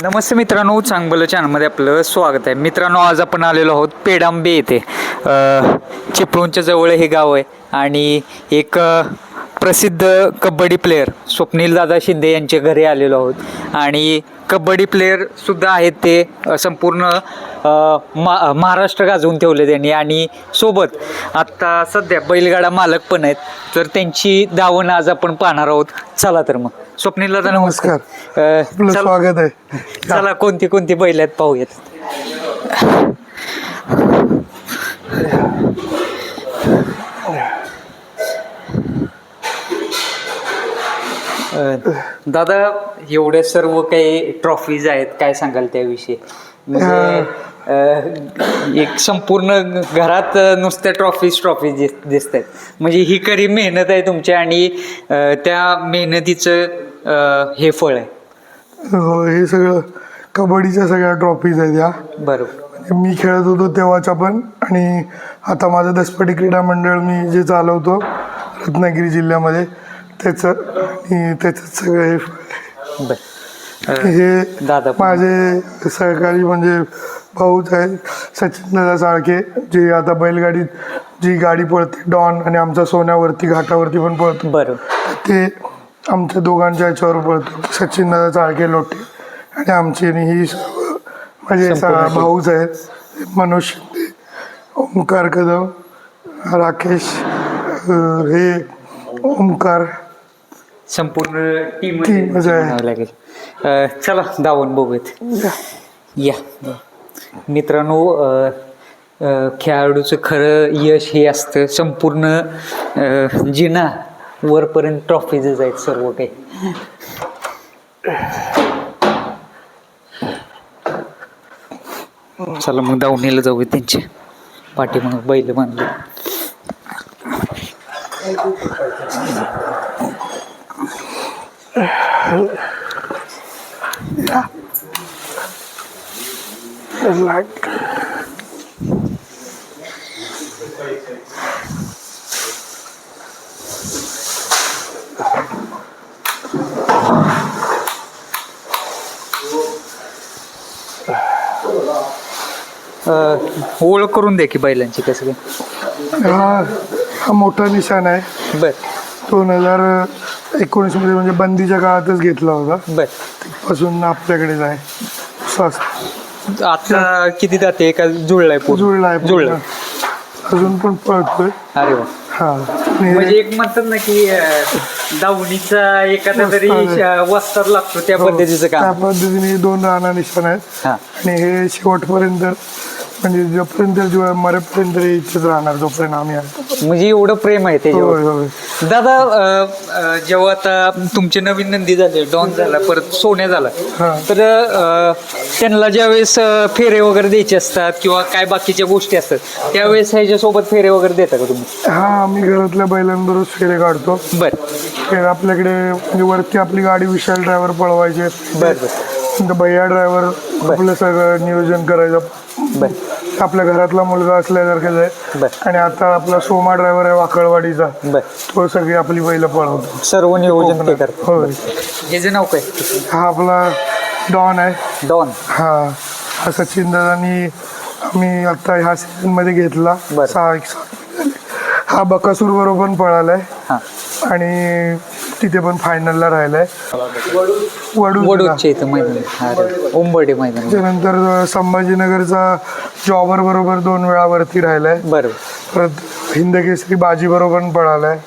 नमस्ते मित्रांनो, चांगलं चॅनलमध्ये आपलं स्वागत आहे. मित्रांनो, आज आपण आलेलो आहोत पेडांबे येथे. चिपळूणच्या जवळ हे गाव आहे आणि एक प्रसिद्ध कबड्डी प्लेयर स्वप्नील दादा शिंदे यांच्या घरी आलेलो आहोत आणि कबड्डी प्लेयर सुद्धा आहेत ते. संपूर्ण महाराष्ट्र गाजवून ठेवले त्यांनी आणि सोबत आत्ता सध्या बैलगाडा मालक पण आहेत. तर त्यांची दावण आज आपण पाहणार आहोत. चला तर मग स्वप्नील दादा नमस्कार. स्वागत आहे. चला कोणती कोणती बैल आहेत पाहूयात. दादा, एवढे सर्व काही ट्रॉफीज आहेत, काय सांगाल त्याविषयी? म्हणजे एक संपूर्ण घरात नुसत्या ट्रॉफीज दिसत आहेत. म्हणजे ही खरी मेहनत आहे तुमची आणि त्या मेहनतीचं हे फळ आहे. हो, हे सगळं कबड्डीच्या सगळ्या ट्रॉफीज आहेत या. बरोबर. मी खेळत होतो तेव्हाच्या पण, आणि आता माझं दसपटी क्रीडा मंडळ मी जे चालवतो रत्नागिरी जिल्ह्यामध्ये त्याचं सगळं हे दादा माझे सहकारी म्हणजे भाऊच आहे सचिन दादा साळके, जे आता बैलगाडीत जी गाडी पळते डॉन आणि आमचा सोन्यावरती घाटावरती पण पळतो. बरोबर. ते आमच्या दोघांच्या याच्यावर पळतो. सचिन दादा चाळके लोटे आणि आमची ही माझे भाऊच आहेत. मनोज शिंदे, ओमकार कदम, राकेश, हे ओमकार, संपूर्ण टीम आहे. लागेल. चला दावण बघूयात. या मित्रांनो, खेळाडूचं खरं यश हे असतं संपूर्ण जिना वरपर्यंत ट्रॉफीजच आहेत सर्व काही. चला मग दावणीला जाऊया. त्यांचे पाठीमाग बैल बांधले. ओळख करून द्या की बैलांची कसं काय. हा मोठा निशाण आहे. बर. 2019 मध्ये म्हणजे बंदीच्या काळातच घेतला होता. बर. पासून आपल्याकडेच आहे. आता किती जाते का जुळलाय? जुळलाय. अजून पण पळतोय. अरे वा. हा, म्हणजे एक म्हणतात ना की दावणीचा एखादा तरी वस्ताद लागतो त्या पद्धतीचं त्या काम. पद्धतीने 2 राणा निशाण आहेत हा. आणि हे शेवटपर्यंत म्हणजे जोपर्यंत मरेपर्यंत इच्छित राहणार जोपर्यंत आम्ही आहे. म्हणजे एवढं प्रेम आहे त्याच्यावर. होय. दादा, जेव्हा आता तुमचे नवीन नंदी झाले, डॉन झाला, परत सोन्या झाला, हा. तर त्यांना ज्यावेळेस फेरे वगैरे द्यायचे असतात किंवा काय बाकीच्या गोष्टी असतात, त्यावेळेस ह्याच्यासोबत फेरे वगैरे देता का तुम्ही? हा, आम्ही घरातल्या बैलांबरोबर फेरे काढतो. बर. आपल्याकडे म्हणजे वरती आपली गाडी विशाल ड्रायव्हर पळवायचे. बर. भैया ड्रायव्हर आपलं सगळं नियोजन करायचं. बर. आपल्या घरातला मुलगा असल्यासारखेच आहे. बर. आणि आता आपला सोमा ड्रायव्हर आहे वाकळवाडीचा. बर. तो सगळी आपली बैल पळवतो. सर्व नियोजन ते करतो. होय. याचं नाव काय? हा आपला डॉन आहे. डॉन. हा सचिन दादांनी आम्ही आता ह्या सीझन मध्ये घेतला. 6 झाले. हा बकासूर बरोबर पण पळालाय. हा. आणि तिथे पण फायनलला राहिलाय. वडूच्या इथं मैदान, उंबर्डे मैदान. त्यानंतर संभाजीनगरचा जॉबर बरोबर 2 वेळा वरती राहिलाय. बरोबर. परत हिंदकेसरी बाजी बरोबर पण पळालाय.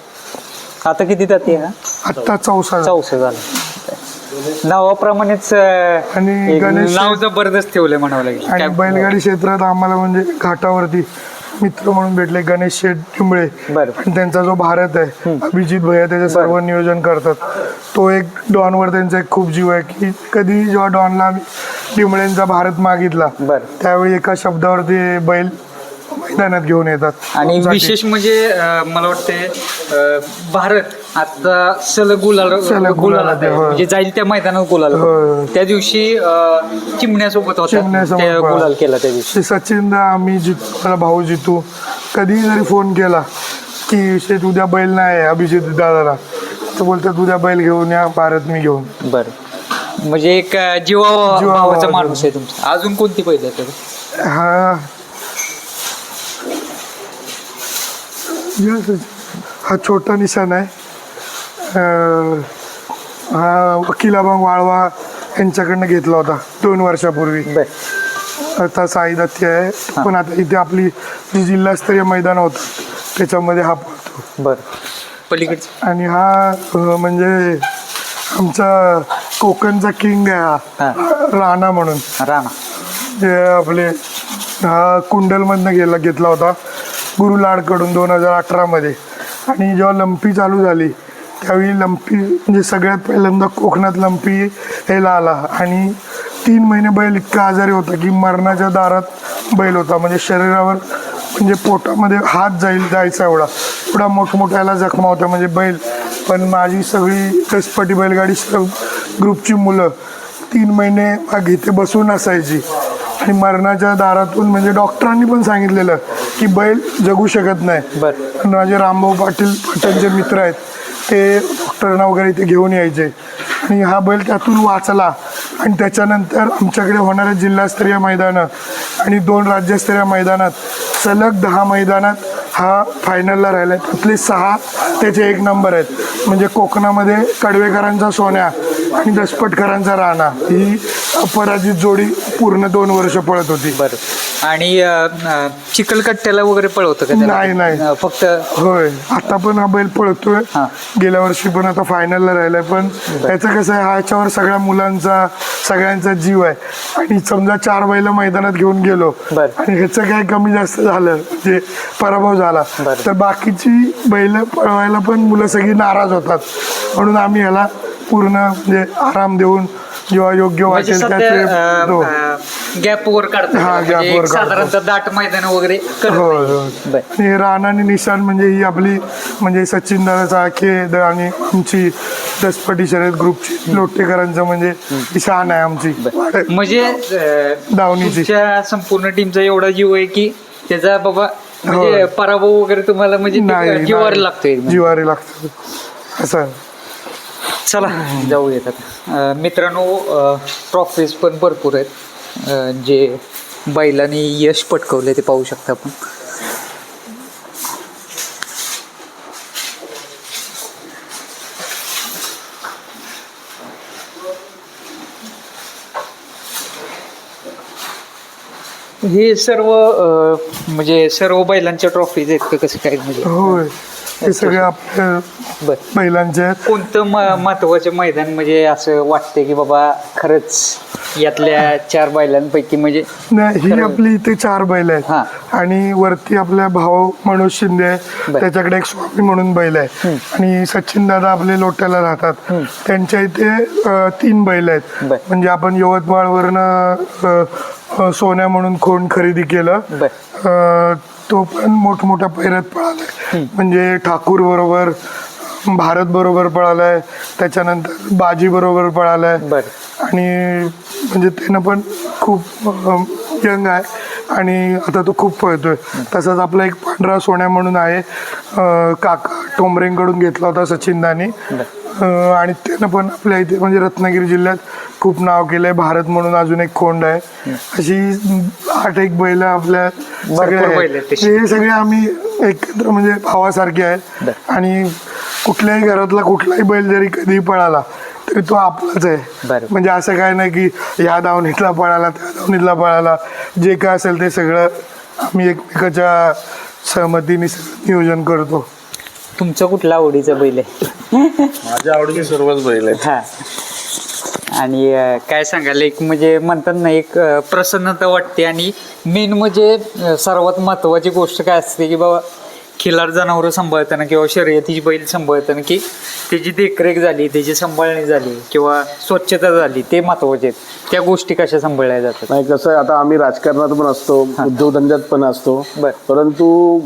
आता किती जाते? आत्ता 64 झालं. नावाप्रमाणेच आणि गणेश नाव जबरदस्त ठेवलंय म्हणावं लागेल. आणि बैलगाडी क्षेत्रात आम्हाला म्हणजे घाटावरती मित्र म्हणून भेटले गणेश शेठ टिंबळे. आणि त्यांचा जो भारत आहे अभिजित भैया त्याचे सर्व नियोजन करतात. तो एक डॉनवर त्यांचा एक खूप जीव आहे की कधी जेव्हा डॉनला आम्ही टिंबळेंचा भारत मागितला त्यावेळी एका शब्दावरती बैल मैदानात घेऊन येतात. आणि विशेष म्हणजे मला वाटतंय भारत आता सलग गुलाल म्हणजे जाईल त्या मैदानात गुलाल. त्या दिवशी चिमण्यासोबत होता, गुलाल केला त्या दिवशी. सचिन आम्ही जितू, मला भाऊ जितू कधीही जरी फोन केला की शेत उद्या बैल नाही अभिजित दादाला, तर बोलतात उद्या बैल घेऊन या, भारत मी घेऊन. बरं. म्हणजे एक जीवाभावाचा माणूस आहे तुमचा. अजून कोणती बैल आहे त्याला? हा हा छोटा निशाण आहे. हा वकील अभंग वाळवा यांच्याकडनं घेतला होता 2 वर्षापूर्वी. आता साई दत्ती आहे, पण आता इथे आपली जी जिल्हास्तरीय मैदान होतं त्याच्यामध्ये हा पळतो. बरं. पलीकडचं आणि हा म्हणजे आमचा कोकणचा किंग आहे हा राणा म्हणून. राणा जे आपले हा कुंडलमधनं घेतला होता गुरुलाडकडून 2018 मध्ये. आणि जेव्हा लंपी चालू झाली त्यावेळी लंपी म्हणजे सगळ्यात पहिल्यांदा कोकणात लंपी यायला आला. आणि 3 महिने बैल इतका आजारी होता की मरणाच्या दारात बैल होता. म्हणजे शरीरावर म्हणजे पोटामध्ये हात जायचा एवढा मोठमोठ्याला जखमा होत्या म्हणजे बैल. पण माझी सगळी कसपटी बैलगाडी ग्रुपची मुलं 3 महिने इथे बसून असायची. आणि मरणाच्या दारातून म्हणजे डॉक्टरांनी पण सांगितलेलं की बैल जगू शकत नाही. बरं. माझे रामभाऊ पाटील पठाणचे मित्र आहेत ते डॉक्टरांना वगैरे इथे घेऊन यायचे. आणि हा बैल त्यातून वाचला. आणि त्याच्यानंतर आमच्याकडे होणाऱ्या जिल्हास्तरीय मैदानं आणि 2 राज्यस्तरीय मैदानात सलग 10 मैदानात हा फायनलला राहिला आहे. त्यातले 6 त्याचे 1 नंबर आहेत. म्हणजे कोकणामध्ये कडवेकरांचा सोन्या आणि दसपटकरांचा राणा ही अपराजित जोडी पूर्ण 2 वर्ष पळत होती. बरं. आणि चिखलकट्ट्याला वगैरे पळवतं का त्याला? नाही फक्त होय. आता पण हा बैल पळतोय. गेल्या वर्षी पण आता फायनलला राहिलाय. पण त्याचं कसं आहे ह्याच्यावर सगळ्या मुलांचा सगळ्यांचा जीव आहे. आणि समजा 4 बैल मैदानात घेऊन गेलो आणि ह्याचं काय कमी जास्त झालं म्हणजे पराभव झाला तर बाकीची बैल पळवायला पण मुलं सगळी नाराज होतात. म्हणून आम्ही ह्याला पूर्ण म्हणजे आराम देऊन जेव्हा योग्य वाटेल त्याचे गॅप वर काढतात साधारणतः दाट मैदान वगैरे. आणि राणा आणि निशाण म्हणजे ही आपली म्हणजे सचिन दादाचा खेळ आणि आमची दसपटी शर्यत ग्रुपची लोटेकरांचं म्हणजे शान आहे आमची म्हणजे दावणीची. संपूर्ण टीमचा एवढा जीव आहे की त्याचा बाबा म्हणजे पराभव वगैरे तुम्हाला म्हणजे जिवारी लागतोय. जिवारी लागतो असं. चला जाऊ येतात मित्रांनो. ट्रॉफीज पण भरपूर आहेत जे बैलांनी यश पटकवले ते पाहू शकता आपण. हे सर्व म्हणजे सर्व बैलांच्या ट्रॉफीज आहेत का कसं काय? म्हणजे होय हे सगळे आपल्या बैलांचे आहेत. कोणतं महत्वाचे मैदान म्हणजे असं वाटते की बाबा खरंच यातल्या 4 बैलांपैकी म्हणजे? नाही ही आपली इथे 4 बैल आहेत. आणि वरती आपल्या भाऊ मनोज शिंदे आहे त्याच्याकडे एक स्वामी म्हणून बैल आहे. आणि सचिन दादा आपले लोट्याला राहतात त्यांच्या इथे 3 बैल आहेत. म्हणजे आपण यवतमाळवरनं सोन्या म्हणून खोंड खरेदी केलं. तो पण मोठमोठ्या पैऱ्यात पळालाय. म्हणजे ठाकूर बरोबर भारत बरोबर पळालाय. त्याच्यानंतर बाजी बरोबर पळालाय. आणि म्हणजे त्यानं पण खूप यंग आहे आणि आता तो खूप पळतोय. तसंच आपला एक पांढरा सोन्या म्हणून आहे काका टोंबरेंकडून घेतला होता सचिनदानी. आणि त्यानं पण आपल्या इथे म्हणजे रत्नागिरी जिल्ह्यात खूप नाव केलंय. भारत म्हणून अजून एक खोंड आहे. अशी 8 बैल आपल्या हे सगळे आम्ही एकत्र म्हणजे भावासारखे आहेत. आणि कुठल्याही घरातला कुठलाही बैल जरी कधी पळाला तरी तो आपलाच आहे. म्हणजे असं काय नाही की ह्या दावणीतला पळाला त्या दावणीतला पळाला. जे काय असेल ते सगळं आम्ही एकमेकाच्या सहमतीने नियोजन करतो. तुमचं कुठला आवडीचा बैल आहे? माझ्या आवडीचे सर्वच बैल आहेत. आणि काय सांगायला एक म्हणजे म्हणतात ना एक प्रसन्नता वाटते. आणि मेन म्हणजे सर्वात महत्वाची गोष्ट काय असते की बाबा खिलार जनावरं सांभाळताना किंवा शर्यतीची बैल सांभाळताना की त्याची देखरेख झाली, त्याची सांभाळणी झाली किंवा स्वच्छता झाली ते महत्वाचे आहेत. त्या गोष्टी कशा सांभाळल्या जातात? नाही कसं आहे आता आम्ही राजकारणात पण असतो उद्योगधंद्यात पण असतो. परंतु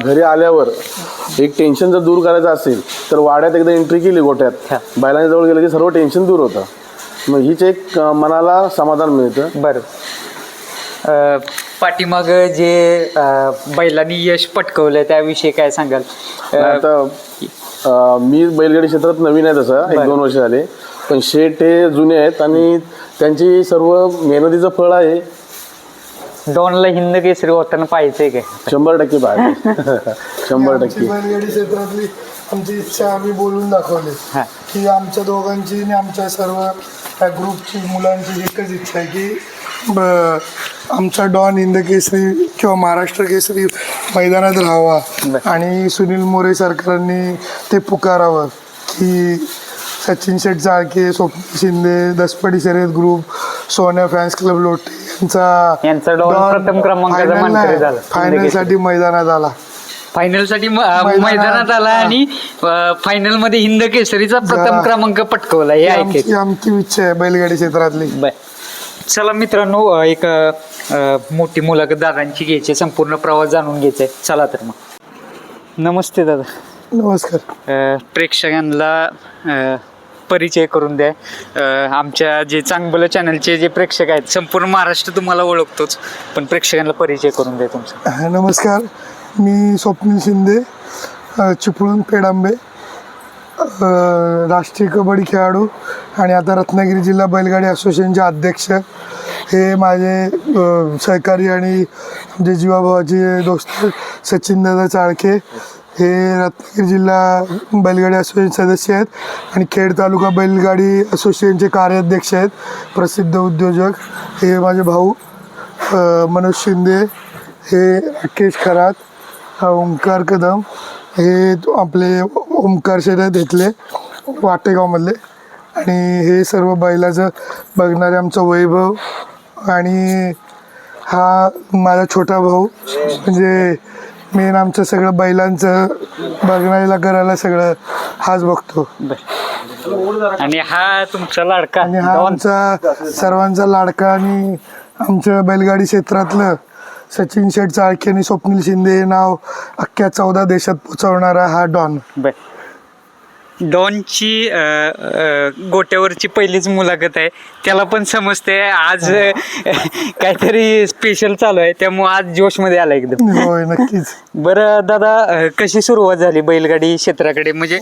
घरी आल्यावर एक टेन्शन जर दूर करायचं असेल तर वाड्यात एकदा एंट्री केली गोठ्यात बैलांच्या जवळ गेलं की सर्व टेन्शन दूर होतं. मग हीच एक मनाला समाधान मिळतं. पाठीमाग जे बैलांनी यश पटकवलंय त्याविषयी काय सांगाल? आता मी बैलगाडी क्षेत्रात नवीन आहे तसं 1-2 वर्ष झाले. पण शेट हे जुने आहेत आणि त्यांची सर्व मेहनतीचं फळ आहे. डॉनला हिंद केसरी होताना पाहायचंय काय? 100% पाहिजे. 100%. आमची बैलगाडी क्षेत्रातली आमची इच्छा आम्ही बोलून दाखवली हा. की आमच्या दोघांची आणि आमच्या सर्व त्या ग्रुपची मुलांची एकच इच्छा आहे की आमचा डॉन हिंद केसरी किंवा महाराष्ट्र केसरी मैदानात राहावा आणि सुनील मोरे सरकारांनी ते पुकारावं की सचिन शेठ चाळके, स्वप्नील शिंदे, दसपडी शर्यत ग्रुप, सोन्या फॅन्स क्लब लोटे यांचा डॉन प्रथम क्रमांकाचा मानकरी झाला. फायनल साठी मैदानात आला. फायनल साठी मैदानात आला आणि फायनल मध्ये हिंद केसरीचा प्रथम क्रमांक पटकवला. हे ऐकायचं आमची इच्छा आहे बैलगाडी क्षेत्रातली. चला मित्रांनो, एक मोठी मुलाखत दादांची घ्यायची, संपूर्ण प्रवास जाणून घ्यायचा आहे. चला तर मग. नमस्ते दादा. नमस्कार. प्रेक्षकांना परिचय करून द्या. आमच्या जे चांगलं चॅनलचे जे प्रेक्षक आहेत, संपूर्ण महाराष्ट्र तुम्हाला ओळखतोच, पण प्रेक्षकांना परिचय करून द्या तुमचा. नमस्कार, मी स्वप्नील शिंदे, चिपळूण पेडांबे, राष्ट्रीय कबड्डी खेळाडू आणि आता रत्नागिरी जिल्हा बैलगाडी असोसिएशनचे अध्यक्ष. हे माझे सहकारी आणि आमचे जीवाभावाचे दोस्त सचिनदादा चाळके, हे रत्नागिरी जिल्हा बैलगाडी असोसिएशन सदस्य आहेत आणि खेड तालुका बैलगाडी असोसिएशनचे कार्याध्यक्ष आहेत, प्रसिद्ध उद्योजक. हे माझे भाऊ मनोज शिंदे, हे राकेश खरात, ओंकार कदम, हे आपले ओंकार शर्यत घेतले वाटेगावमधले, आणि हे सर्व बैलाचं बघणारे आमचा वैभव. आणि हा माझा छोटा भाऊ, म्हणजे मेन आमचं सगळं बैलांचं बघणायला करायला सगळं हाच बघतो. आणि हा तुमचा लाडका, आणि हा आमचा सर्वांचा लाडका आणि आमच्या बैलगाडी क्षेत्रातलं सचिन शेठ चाळके आणि स्वप्नील शिंदे हे नाव अख्ख्या 14 देशात पोचवणारा हा डॉन. डॉनची गोट्यावरची पहिलीच मुलाखत आहे, त्याला पण समजते आज काहीतरी स्पेशल चालू आहे, त्यामुळे आज जोशमध्ये आला एकदम. होय, नक्कीच. बरं दादा, कशी सुरुवात झाली बैलगाडी क्षेत्राकडे? म्हणजे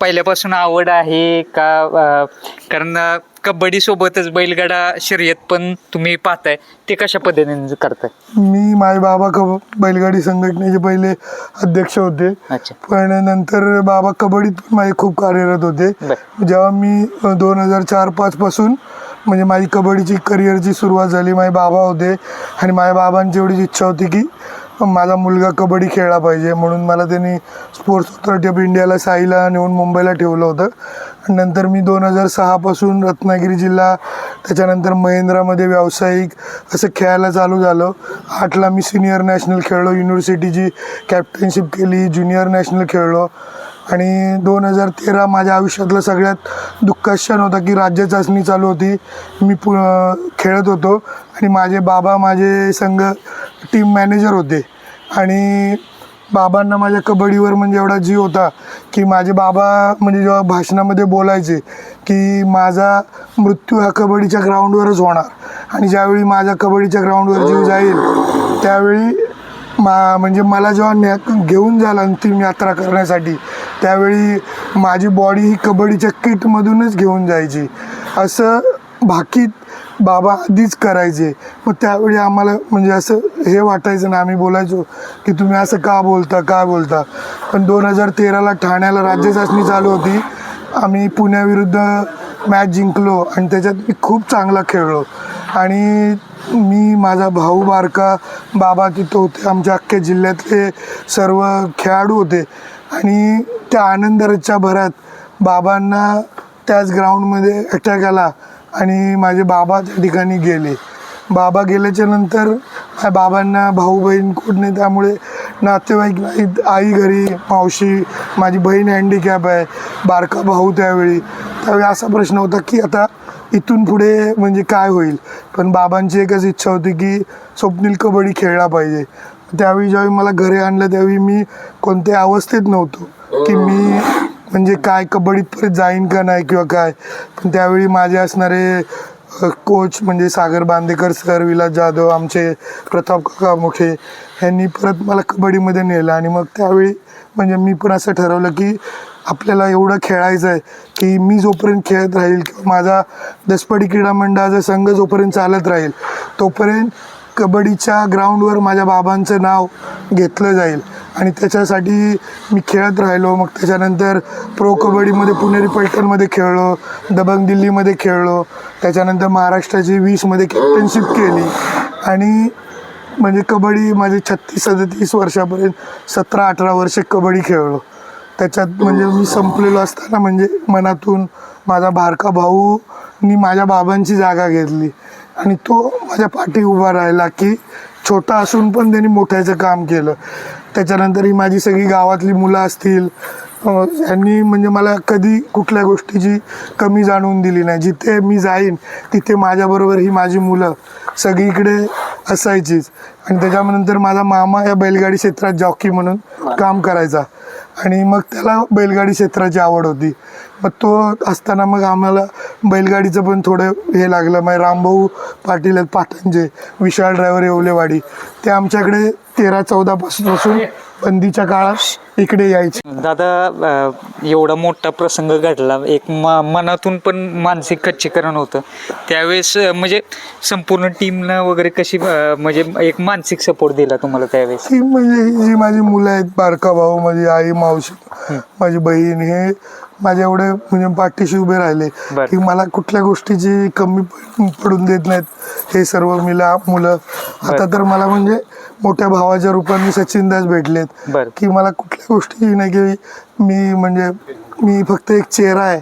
पहिल्यापासून आवड आहे का? कारण कबड्डी सोबतच बैलगाडा शर्यत पण तुम्ही पाहताय, ते कशा पद्धतीने करताय? मी माझे बाबा बैलगाडी संघटनेचे पहिले अध्यक्ष होते. अच्छा. पण नंतर बाबा कबड्डीत पण माझे खूप कार्यरत होते. जेव्हा मी 2004-05 पासून म्हणजे माझी कबड्डीची करिअरची सुरुवात झाली, माझे बाबा होते आणि माझ्या बाबांची एवढीच इच्छा होती की माझा मुलगा कबड्डी खेळला पाहिजे, म्हणून मला त्यांनी स्पोर्ट्स अथॉरिटी ऑफ इंडियाला साईला नेऊन मुंबईला ठेवलं होतं. आणि नंतर मी 2006 पासून रत्नागिरी जिल्हा, त्याच्यानंतर महेंद्रामध्ये व्यावसायिक असं खेळायला चालू झालो. 8ला मी सिनियर नॅशनल खेळलो, युनिव्हर्सिटीची कॅप्टनशिप केली, ज्युनियर नॅशनल खेळलो. आणि 2013 माझ्या आयुष्यातला सगळ्यात दुःखाचा क्षण होता की राज्य चाचणी चालू होती, मी खेळत होतो आणि माझे बाबा माझे संघ टीम मॅनेजर होते. आणि बाबांना माझ्या कबड्डीवर म्हणजे एवढा जीव होता की माझे बाबा म्हणजे जेव्हा भाषणामध्ये बोलायचे की माझा मृत्यू हा कबड्डीच्या ग्राउंडवरच होणार, आणि ज्यावेळी माझा कबड्डीच्या ग्राउंडवर जीव जाईल त्यावेळी म्हणजे मला जेव्हा घेऊन जाल अंतिम यात्रा करण्यासाठी, त्यावेळी माझी बॉडी ही कबड्डीच्या किटमधूनच घेऊन जायची, असं भाकीत बाबा आधीच करायचे. मग त्यावेळी आम्हाला म्हणजे असं हे वाटायचं ना, आम्ही बोलायचो की तुम्ही असं का बोलता. पण 2013ला ठाण्याला राज्य चाचणी चालू होती, आम्ही पुण्याविरुद्ध मॅच जिंकलो आणि त्याच्यात मी खूप चांगला खेळलो. आणि मी, माझा भाऊ बारका, बाबा तिथं होते, आमच्या अख्ख्या जिल्ह्यातले सर्व खेळाडू होते. आणि त्या आनंदाच्या भरात बाबांना त्याच ग्राउंडमध्ये अटॅक आला आणि माझे बाबा त्या ठिकाणी गेले. बाबा गेल्याच्या नंतर बाबांना भाऊ बहीण कोण नाही, त्यामुळे नातेवाईक नाहीत, आई घरी, मावशी, माझी बहीण हँडिकॅप आहे, बारका भाऊ त्यावेळी असा प्रश्न होता की आता इथून पुढे म्हणजे काय होईल. पण बाबांची एकच इच्छा होती की स्वप्नील कबड्डी खेळला पाहिजे. त्यावेळी ज्यावेळी मला घरी आणलं त्यावेळी मी कोणत्याही अवस्थेत नव्हतो की मी म्हणजे काय कबड्डीत परत जाईन का नाही किंवा काय. पण त्यावेळी माझे असणारे कोच म्हणजे सागर बांदेकर सर, विलास जाधव, आमचे प्रताप काका मोठे, यांनी परत मला कबड्डीमध्ये नेलं. आणि मग त्यावेळी म्हणजे मी पण असं ठरवलं की आपल्याला एवढं खेळायचं आहे की मी जोपर्यंत खेळत राहील किंवा माझा दसपडी क्रीडा मंडळाचा संघ जोपर्यंत चालत राहील तोपर्यंत कबड्डीच्या ग्राउंडवर माझ्या बाबांचं नाव घेतलं जाईल आणि त्याच्यासाठी मी खेळत राहिलो. मग त्याच्यानंतर प्रो कबड्डीमध्ये पुणेरी पलटणमध्ये खेळलो, दबंग दिल्लीमध्ये खेळलो, त्याच्यानंतर महाराष्ट्राची 20मध्ये कॅप्टनशिप केली आणि म्हणजे कबड्डी माझी 36-37 वर्षापर्यंत 17-18 वर्षे कबड्डी खेळलो. त्याच्यात म्हणजे मी संपलेलो असताना म्हणजे मनातून माझा बारका भाऊनी माझ्या बाबांची जागा घेतली आणि तो माझ्या पाठी उभा राहिला की छोटा असून पण त्यांनी मोठ्याचं काम केलं. त्याच्यानंतर ही माझी सगळी गावातली मुलं असतील यांनी म्हणजे मला कधी कुठल्या गोष्टीची कमी जाणवून दिली नाही. जिथे मी जाईन तिथे माझ्याबरोबर ही माझी मुलं सगळीकडे असायचीच. आणि त्याच्यानंतर माझा मामा या बैलगाडी क्षेत्रात जॉकी म्हणून काम करायचा आणि मग त्याला बैलगाडी क्षेत्राची आवड होती. मग तो असताना मग आम्हाला बैलगाडीचं पण थोडं हे लागलं. मग रामभाऊ पाटील आहेत पाटणचे, विशाल ड्रायव्हर येवलेवाडी, ते आमच्याकडे 13-14 पासून बंदीच्या काळात इकडे यायचे. दादा एवढा मोठा प्रसंग घडला, एक मनातून पण मानसिक खच्चीकरण होतं त्यावेळेस, म्हणजे संपूर्ण टीमनं वगैरे कशी म्हणजे एक मानसिक सपोर्ट दिला तुम्हाला त्यावेळेस? ती म्हणजे ही जी माझी मुलं आहेत, बारका भाऊ, माझी आई, मावशी, माझी बहीण, हे माझ्या एवढे म्हणजे पाठीशी उभे राहिले की मला कुठल्या गोष्टीची कमी पडून देत नाहीत हे सर्व मुलं. आता तर मला म्हणजे मोठ्या भावाच्या रूपाने सचिनदास भेटलेत की मला कुठल्या गोष्टी नाही की मी फक्त एक चेहरा आहे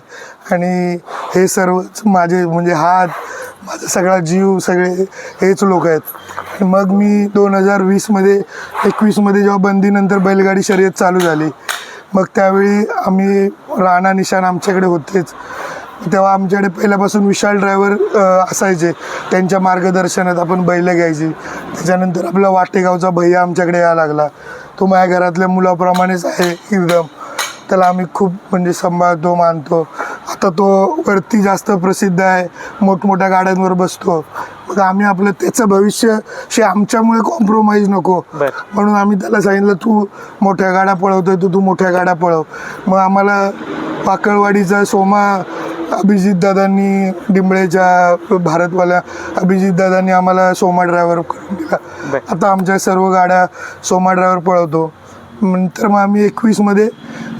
आणि हे सर्वच माझे म्हणजे हात, माझा सगळा जीव, सगळे हेच लोक आहेत. मग मी 2021मध्ये जेव्हा बंदीनंतर बैलगाडी शर्यत चालू झाली, मग त्यावेळी आम्ही राणा निशाण आमच्याकडे होतेच, तेव्हा आमच्याकडे पहिल्यापासून विशाल ड्रायव्हर असायचे, त्यांच्या मार्गदर्शनात आपण बैल घ्यायची. त्याच्यानंतर आपला वाटेगावचा भैया आमच्याकडे यायला लागला. तो माझ्या घरातल्या मुलाप्रमाणेच आहे एकदम, त्याला आम्ही खूप म्हणजे सांभाळतो, मानतो. आता तो वरती जास्त प्रसिद्ध आहे, मोठमोठ्या गाड्यांवर बसतो. मग आम्ही आपलं त्याचं भविष्य आमच्यामुळे कॉम्प्रोमाइज नको म्हणून आम्ही त्याला सांगितलं, तू मोठ्या गाड्या पळवतोय, तू मोठ्या गाड्या पळव. मग आम्हाला पाकळवाडीचा सोमा अभिजितदादांनी, डिंबळेच्या भारतवाल्या अभिजितदादांनी आम्हाला सोमा ड्रायव्हर करून दिला. आता आमच्या सर्व गाड्या सोमा ड्रायव्हर पळवतो. नंतर मग आम्ही 21मध्ये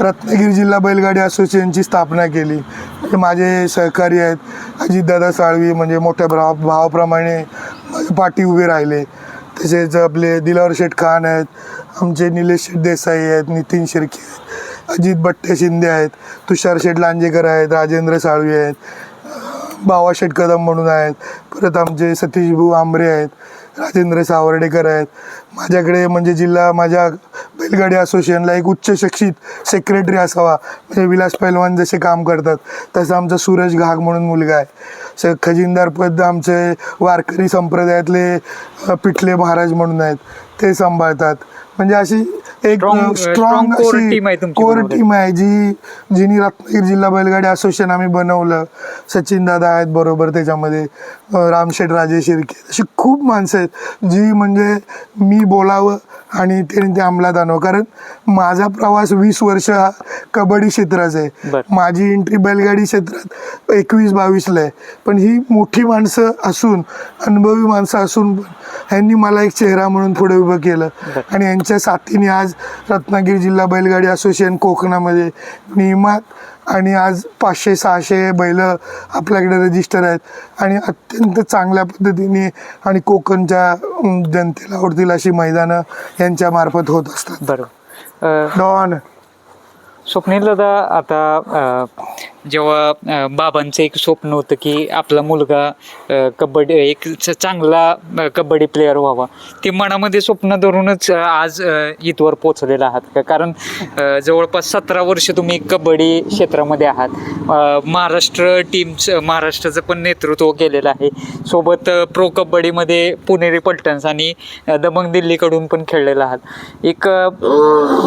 रत्नागिरी जिल्हा बैलगाडी असोसिएशनची स्थापना केली. म्हणजे माझे सहकारी आहेत अजितदादा साळवी, म्हणजे मोठ्या भावाप्रमाणे माझ्या पाठी उभे राहिले. तसेच आपले दिलावर शेठ खान आहेत, आमचे निलेश शेठ देसाई आहेत, नितीन शिर्के आहेत, अजित बट्टे शिंदे आहेत, तुषार शेठ लांजेकर आहेत, राजेंद्र साळवी आहेत, बावा शेठ कदम म्हणून आहेत, परत आमचे सतीश भाऊ आंबरे आहेत, राजेंद्र सावर्डेकर आहेत. माझ्याकडे म्हणजे माझ्या बैलगाडी असोसिएशनला एक उच्च शिक्षित सेक्रेटरी असावा, म्हणजे विलास पैलवान जसे काम करतात तसं आमचा सूरज घाग म्हणून मुलगा आहे. खजिनदार पद आमचे वारकरी संप्रदायातले पिठले महाराज म्हणून आहेत, ते सांभाळतात. म्हणजे अशी एक स्ट्रॉंग अशी कोर टीम आहे जिनी रत्नागिरी जिल्हा बैलगाडी असोसिएशन आम्ही बनवलं. सचिन दादा आहेत बरोबर, त्याच्यामध्ये रामशेठ राजे शिर्के, अशी खूप माणसं आहेत जी म्हणजे मी बोलावं आणि ते अंमलात आणावं. कारण माझा प्रवास 20 वर्ष हा कबड्डी क्षेत्राचा आहे. माझी एंट्री बैलगाडी क्षेत्रात 21-22ला आहे. पण ही मोठी माणसं असून, अनुभवी माणसं असून पण ह्यांनी मला एक चेहरा म्हणून पुढे उभं केलं आणि यांच्या साथीने आज रत्नागिरी जिल्हा बैलगाडी असोसिएशन कोकणामध्ये नियमात आणि आज 500-600 बैल आपल्याकडे रजिस्टर आहेत आणि अत्यंत चांगल्या पद्धतीने आणि कोकणच्या जनतेला आवडतील अशी मैदानं यांच्या मार्फत होत असतात. बरोबर. डॉन स्वप्नील दादा, आता जेव्हा बाबांचं एक स्वप्न होतं की आपला मुलगा कबड्डी एक चांगला कबड्डी प्लेअर व्हावा, ते मनामध्ये स्वप्न धरूनच आज इथवर पोचलेला आहात का? कारण जवळपास 17 वर्ष तुम्ही कबड्डी क्षेत्रामध्ये आहात. महाराष्ट्राचं पण नेतृत्व केलेलं आहे. सोबत प्रो कबड्डीमध्ये पुणेरी पलटन्स आणि दबंग दिल्लीकडून पण खेळलेला आहात. एक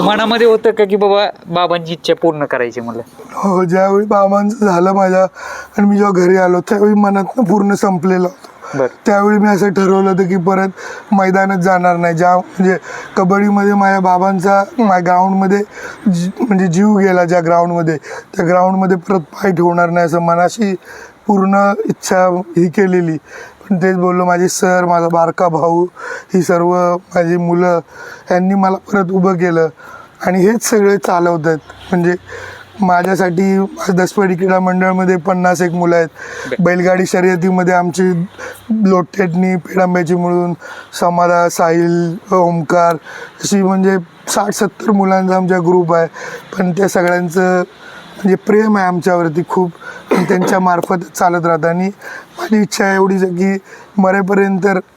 मनामध्ये होतं का की बाबांची इच्छा पूर्ण करायची मला? हो, ज्यावेळी बाबांचं झालं माझ्या आणि मी जेव्हा घरी आलो त्यावेळी मनातनं पूर्ण संपलेलं होतं. त्यावेळी मी असं ठरवलं होतं की परत मैदानात जाणार नाही. म्हणजे कबड्डीमध्ये माझ्या बाबांचा ग्राउंडमध्ये म्हणजे जीव गेला ज्या ग्राउंडमध्ये, त्या ग्राउंडमध्ये परत पाय ठेवणार नाही असं मनाशी पूर्ण इच्छा ही केलेली. पण तेच बोललो, माझे सर, माझा बारका भाऊ, ही सर्व माझी मुलं यांनी मला परत उभं केलं आणि हेच सगळे चालवत आहेत. म्हणजे माझ्यासाठी दसपडी क्रीडा मंडळामध्ये 51 मुलं आहेत. बैलगाडी शर्यतीमध्ये आमची लोटेटणी, पेडांब्याची मिळून समाधा, साहिल, ओमकार अशी म्हणजे 60-70 मुलांचा आमचा ग्रुप आहे. पण त्या सगळ्यांचं म्हणजे प्रेम आहे आमच्यावरती खूप, त्यांच्या मार्फत चालत राहतं. आणि माझी इच्छा आहे एवढीच आहे की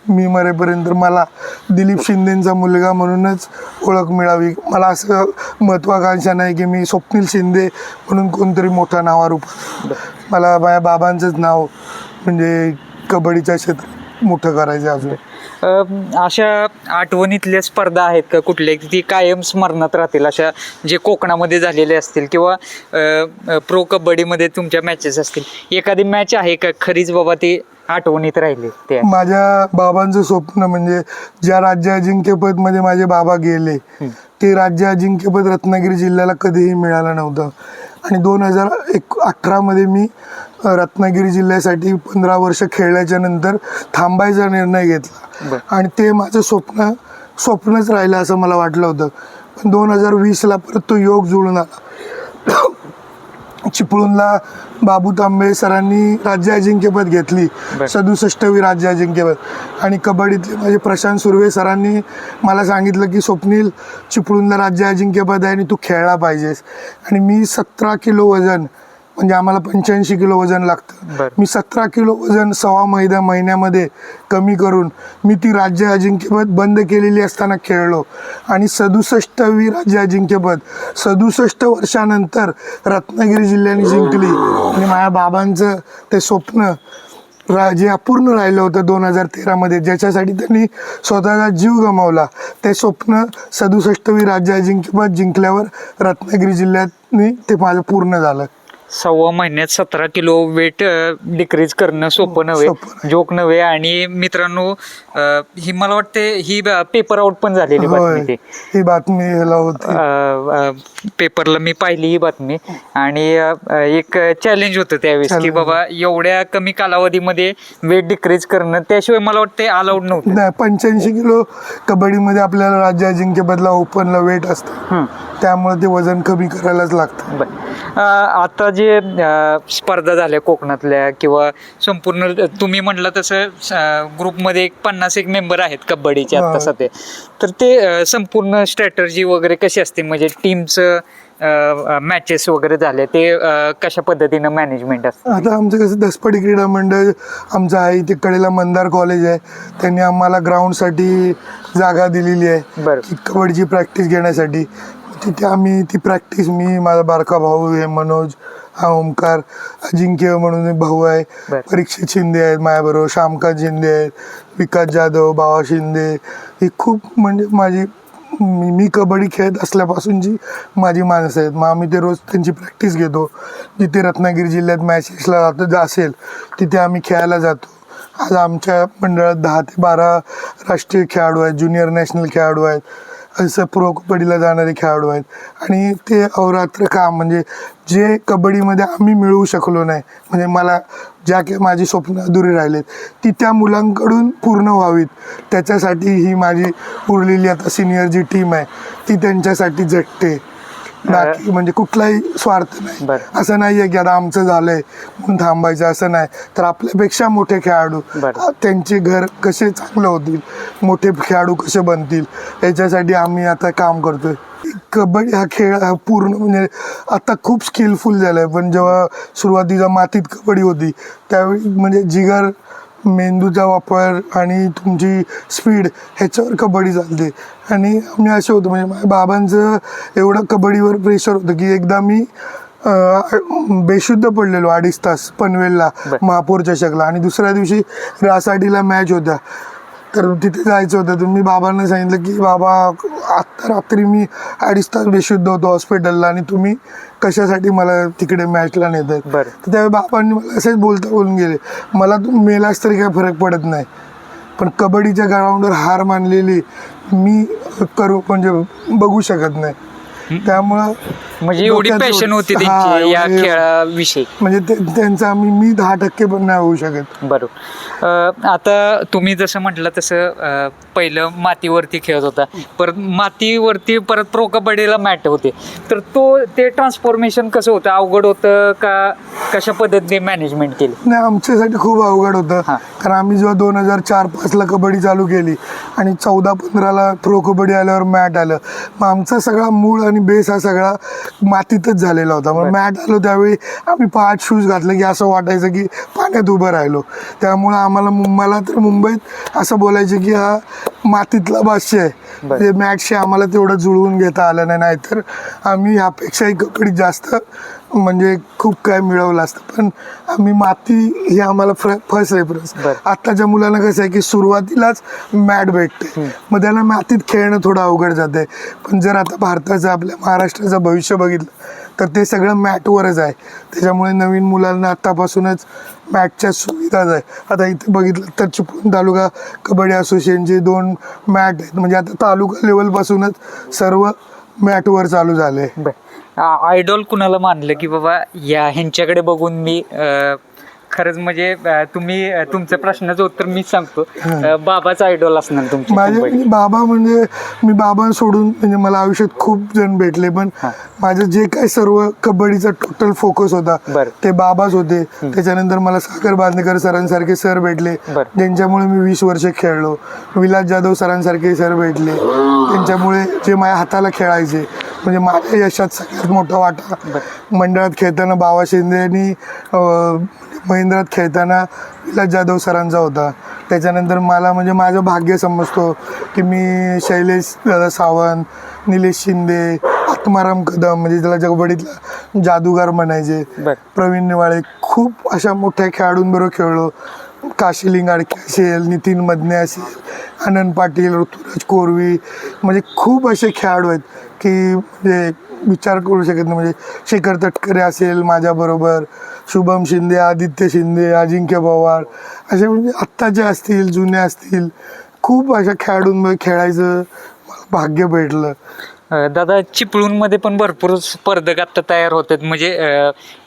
मी मरेपर्यंत मला दिलीप शिंदेंचा मुलगा म्हणूनच ओळख मिळावी. मला असं महत्त्वाकांक्षा नाही की मी स्वप्नील शिंदे म्हणून कोणतरी मोठा नावारूप. मला माझ्या बाबांचंच नाव म्हणजे कबड्डीच्या क्षेत्रात मोठं करायचं अजून. अशा आठवणीतल्या स्पर्धा आहेत का कुठल्या ती कायम स्मरणात राहतील, अशा जे कोकणामध्ये झालेले असतील किंवा प्रो कबड्डीमध्ये तुमच्या मॅचेस असतील, एखादी मॅच आहे का खरीच बाबा ती आठवणीत राहिली? ते माझ्या बाबांचं स्वप्न म्हणजे ज्या राज्य अजिंक्यपदमध्ये माझे बाबा गेले ते राज्य अजिंक्यपद रत्नागिरी जिल्ह्याला कधीही मिळालं नव्हतं. आणि 2018 मी रत्नागिरी जिल्ह्यासाठी 15 वर्ष खेळल्याच्या नंतर थांबायचा निर्णय घेतला. आणि ते माझं स्वप्नच राहिलं असं मला वाटलं होतं. पण 2020 परत तो योग जुळून आला. चिपळूणला बाबू तांबे सरांनी राज्य अजिंक्यपद घेतली, 67वी राज्य अजिंक्यपद. आणि कबड्डीतले माझे प्रशांत सुर्वे सरांनी मला सांगितलं की स्वप्नील, चिपळूणला राज्य अजिंक्यपद आहे आणि तू खेळला पाहिजेस. आणि मी 17 किलो वजन, म्हणजे आम्हाला 85 किलो वजन लागतं, मी 17 किलो वजन 1.25 महिन्यामध्ये कमी करून मी ती राज्य अजिंक्यपद बंद केलेली असताना खेळलो. आणि 67वी राज्य अजिंक्यपद 67 वर्षानंतर रत्नागिरी जिल्ह्याने जिंकली. आणि माझ्या बाबांचं ते स्वप्न जे अपूर्ण राहिलं होतं 2013 ज्याच्यासाठी त्यांनी स्वतःचा जीव गमावला, ते स्वप्न 67वी राज्य अजिंक्यपद जिंकल्यावर रत्नागिरी जिल्ह्यातनी ते माझं पूर्ण झालं. 1.25 महिन्यात 17 किलो वेट डिक्रीज करणं सोपं नव्हे, जोक नव्हे. आणि मित्रांनो, ही मला वाटते ही पेपर आउट पण झालेली बातमी. ही बातमी ह्याला होती, पेपरला मी पाहिली ही बातमी. आणि एक चॅलेंज होतं त्यावेळेस की बाबा एवढ्या कमी कालावधीमध्ये वेट डिक्रीज करणं, त्याशिवाय मला वाटते अलाउड नव्हतं. नाही, 85 किलो कबड्डीमध्ये आपल्याला राज्य अजिंक्यपदला ओपनला वेट असतं, त्यामुळे ते वजन कमी करायलाच लागतं. आता जे स्पर्धा झाल्या कोकणातल्या किंवा संपूर्ण तुम्ही म्हटलं तसं ग्रुपमध्ये 51 मेंबर आहेत कबड्डीचे आता सध्या, तर ते संपूर्ण स्ट्रॅटर्जी वगैरे कशी असते, म्हणजे टीमचं मॅचेस वगैरे झाले ते कशा पद्धतीनं मॅनेजमेंट असतं? आता आमचं कसं दसपडी क्रीडा मंडळ आमचं आहे, इथे कडेला मंदार कॉलेज आहे, त्यांनी आम्हाला ग्राउंडसाठी जागा दिलेली आहे कबड्डीची प्रॅक्टिस घेण्यासाठी. तिथे आम्ही ती प्रॅक्टिस, मी, माझा बारका भाऊ आहे मनोज, हा ओमकार, अजिंक्य म्हणून भाऊ आहे, परीक्षित शिंदे आहेत माझ्याबरोबर, श्यामकांत शिंदे आहेत, विकास जाधव, बाबा शिंदे, ही खूप म्हणजे मी कबड्डी खेळत असल्यापासूनची माझी माणसं आहेत. मग आम्ही ते रोज त्यांची प्रॅक्टिस घेतो. जिथे रत्नागिरी जिल्ह्यात मॅचेसला असेल तिथे आम्ही खेळायला जातो. आज आमच्या मंडळात 10 ते 12 राष्ट्रीय खेळाडू आहेत, ज्युनियर नॅशनल खेळाडू आहेत, असं प्रो कबड्डीला जाणारे खेळाडू आहेत. आणि ते अहोरात्र काम म्हणजे जे कबड्डीमध्ये आम्ही मिळवू शकलो नाही, म्हणजे मला ज्या काही माझी स्वप्न अधुरी राहिलेत ती त्या मुलांकडून पूर्ण व्हावीत, त्याच्यासाठी ही माझी उरलेली आता सिनियर जी टीम आहे ती त्यांच्यासाठी झटते. बाकी म्हणजे कुठलाही स्वार्थ नाही. असं नाही आहे की आता आमचं झालंय म्हणून थांबायचं, असं नाही. तर आपल्यापेक्षा मोठे खेळाडू, त्यांचे घर कसे चांगलं होतील, मोठे खेळाडू कसे बनतील, याच्यासाठी आम्ही आता काम करतोय. कबड्डी हा खेळ हा पूर्ण म्हणजे आता खूप स्किलफुल झालाय. पण जेव्हा सुरुवातीला मातीत कबड्डी होती त्यावेळी म्हणजे जिगर, मेंदूचा वापर आणि तुमची स्पीड ह्याच्यावर कबड्डी चालते. आणि आम्ही असे होतो, म्हणजे माझ्या बाबांचं एवढं कबड्डीवर प्रेशर होतं की एकदा मी बेशुद्ध पडलेलो 2.5 तास पनवेलला महापौर चषकला. आणि दुसऱ्या दिवशी रासाडीला मॅच होत्या, तर तिथे जायचं होतं. तर मी बाबांना सांगितलं की बाबा आत्ता रात्री मी 2.5 तास बेशुद्ध होतो हॉस्पिटलला आणि तुम्ही कशासाठी मला तिकडे मॅचला नेत आहेत. बरं. तर त्यावेळी बाबांनी मला असेच बोलून गेले, मला तू मेलास तरी काय फरक पडत नाही, पण कबड्डीच्या ग्राउंडवर हार मानलेली मी म्हणजे बघू शकत नाही. त्यामुळं म्हणजे एवढी डोक्यात पॅशन होती हा, त्यांची या एवढे- खेळाविषयी. म्हणजे त्यांचा मी 10% पण नाही होऊ शकत. बरोबर. आता तुम्ही जसं म्हटलं तसं पहिलं मातीवरती खेळत होता, परत मातीवरती परत प्रो कबड्डीला मॅट होते, तर ते ट्रान्सफॉर्मेशन कसं होतं, अवघड होतं का कशा पद्धतीने मॅनेजमेंट केली? नाही, आमच्यासाठी खूप अवघड होतं. हां. कारण आम्ही जेव्हा 2004-05 कबड्डी चालू केली आणि 14-15 प्रो कबड्डी आल्यावर मॅट आलं, मग आमचा सगळा मूळ आणि बेस हा सगळा मातीतच झालेला होता. मग मॅट आलो त्यावेळी आम्ही 5 शूज घातले की असं वाटायचं की पाण्यात उभं राहिलो. त्यामुळं मला तर मुंबईत असं बोलायचे की हा मातीतला बादशाह आहे. म्हणजे मॅटशी आम्हाला तेवढं जुळवून घेता आलं नाही, नाहीतर आम्ही ह्यापेक्षाही कबड्डीत जास्त म्हणजे खूप काय मिळवलं असतं. पण आम्ही माती ही आम्हाला फर्स्ट रेफरन्स. आत्ताच्या मुलांना कसं आहे की सुरुवातीलाच मॅट भेटते, मग त्यांना मातीत खेळणं थोडं अवघड जातं. पण जर आता भारताचं आपल्या महाराष्ट्राचं भविष्य बघितलं तर ते सगळं मॅटवरच आहे. त्याच्यामुळे नवीन मुलांना आत्तापासूनच मॅटच्या सुविधाच आहे. आता इथे बघितलं तर चिपळूण तालुका कबड्डी असोसिएशनचे 2 मॅट आहेत. म्हणजे आता तालुका लेवलपासूनच सर्व मॅटवर चालू झाले. आयडॉल कुणाला मानलं की बाबा ह्यांच्याकडे बघून मी खरंच म्हणजे तुम्ही तुमच्या प्रश्नाचं उत्तर मीच सांगतो, बाबाचा आयडॉल असणार तुमच्या? माझे बाबा म्हणजे मी बाबा सोडून म्हणजे मला आयुष्यात खूप जण भेटले, पण माझं जे काय सर्व कबड्डीचा टोटल फोकस होता ते बाबाच होते. त्याच्यानंतर मला सागर बांदेकर सरांसारखे सर भेटले, ज्यांच्यामुळे मी 20 वर्ष खेळलो. विलास जाधव सरांसारखे सर भेटले, त्यांच्यामुळे जे माझ्या हाताला खेळायचे. म्हणजे माझ्या यशात सगळ्यात मोठा वाटा मंडळात खेळताना बाबा शिंदे आणि महेंद्रात खेळताना विलास जाधव सरांचा होता. त्याच्यानंतर मला म्हणजे माझं भाग्य समजतो की मी शैलेश दादा सावंत, निलेश शिंदे, आत्माराम कदम म्हणजे त्याला कबड्डीतला जादूगार म्हणायचे, प्रवीण निवाळे, खूप अशा मोठ्या खेळाडूंबरोबर खेळलो. काशी लिंगाडके असेल, नितीन मदने असेल, आनंद पाटील, ऋतुराज कोरवी, म्हणजे खूप असे खेळाडू आहेत की म्हणजे विचार करू शकत नाही. म्हणजे शेखर तटकरे असेल माझ्याबरोबर, शुभम शिंदे, आदित्य शिंदे, अजिंक्य पवार, असे म्हणजे आत्ताचे असतील, जुने असतील, खूप अशा खेळाडूंमध्ये खेळायचं मला भाग्य भेटलं. दादा, चिपळूणमध्ये पण भरपूर स्पर्धक आता तयार होतात, म्हणजे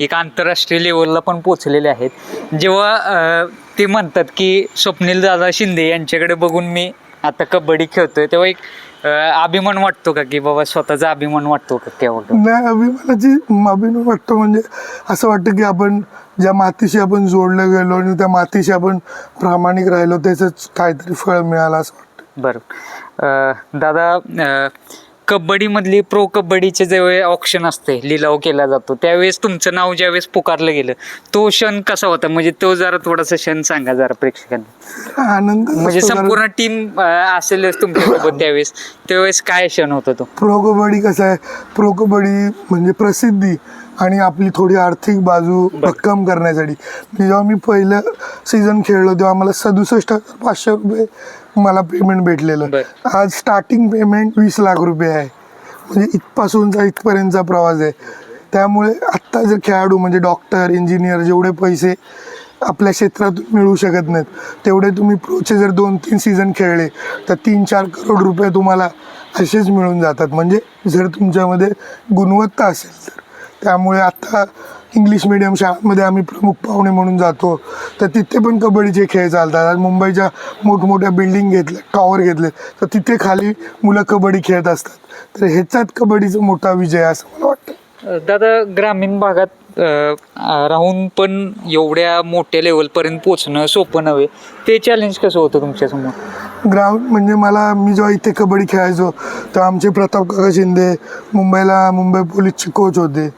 एक आंतरराष्ट्रीय लेवलला पण पोचलेले आहेत. जेव्हा ते म्हणतात की स्वप्नील दादा शिंदे यांच्याकडे बघून मी आता कबड्डी खेळतोय, तेव्हा एक अभिमान वाटतो का की बाबा स्वतःचा अभिमान वाटतो का? केवढं नाही, अभिमान वाटतो म्हणजे असं वाटतं की आपण ज्या मातीशी आपण जोडलं गेलो आणि त्या मातीशी आपण प्रामाणिक राहिलो, त्याचंच काहीतरी फळ मिळालं असं वाटतं. बरं. दादा, कबड्डीमधली प्रो कबड्डीचे ज्यावेळी ऑप्शन असते, लिलाव केला जातो, त्यावेळेस तुमचं नाव ज्यावेळेस पुकारलं गेलं, तो क्षण कसा होता? म्हणजे तो जरा थोडासा क्षण सांगा जरा प्रेक्षकांना. आनंद म्हणजे संपूर्ण टीम असेलच तुमच्यासोबत त्यावेळेस काय क्षण होता तो? प्रो कबड्डी कसं आहे, प्रो कबड्डी म्हणजे प्रसिद्धी आणि आपली थोडी आर्थिक बाजू भक्कम करण्यासाठी. जेव्हा मी पहिलं सीझन खेळलो तेव्हा मला 67,500 रुपये मला पेमेंट भेटलेलं. आज स्टार्टिंग पेमेंट 20 लाख रुपये आहे. म्हणजे इथपासूनचा इथपर्यंतचा प्रवास आहे. त्यामुळे आत्ता जर खेळाडू म्हणजे डॉक्टर, इंजिनियर जेवढे पैसे आपल्या क्षेत्रातून मिळू शकत नाहीत, तेवढे तुम्ही प्रोचे जर 2-3 सीझन खेळले तर 3-4 करोड रुपये तुम्हाला असेच मिळून जातात, म्हणजे जर तुमच्यामध्ये गुणवत्ता असेल तर. त्यामुळे आता इंग्लिश मिडियम शाळांमध्ये आम्ही प्रमुख पाहुणे म्हणून जातो, तर तिथे पण कबड्डीचे खेळ चालतात. आज मुंबईच्या मोठमोठ्या बिल्डिंग घेतल्या, टॉवर घेतले, तर तिथे खाली मुलं कबड्डी खेळत असतात. तर ह्याच्यात कबड्डीचा मोठा विजय असं मला वाटतं. दादा, ग्रामीण भागात राहून पण एवढ्या मोठ्या लेवलपर्यंत पोचणं सोपं नव्हे, ते चॅलेंज कसं होतं तुमच्यासमोर? ग्राउंड म्हणजे मी जेव्हा इथे कबड्डी खेळायचो तेव्हा आमचे प्रताप काका शिंदे मुंबई पोलीसचे कोच होते.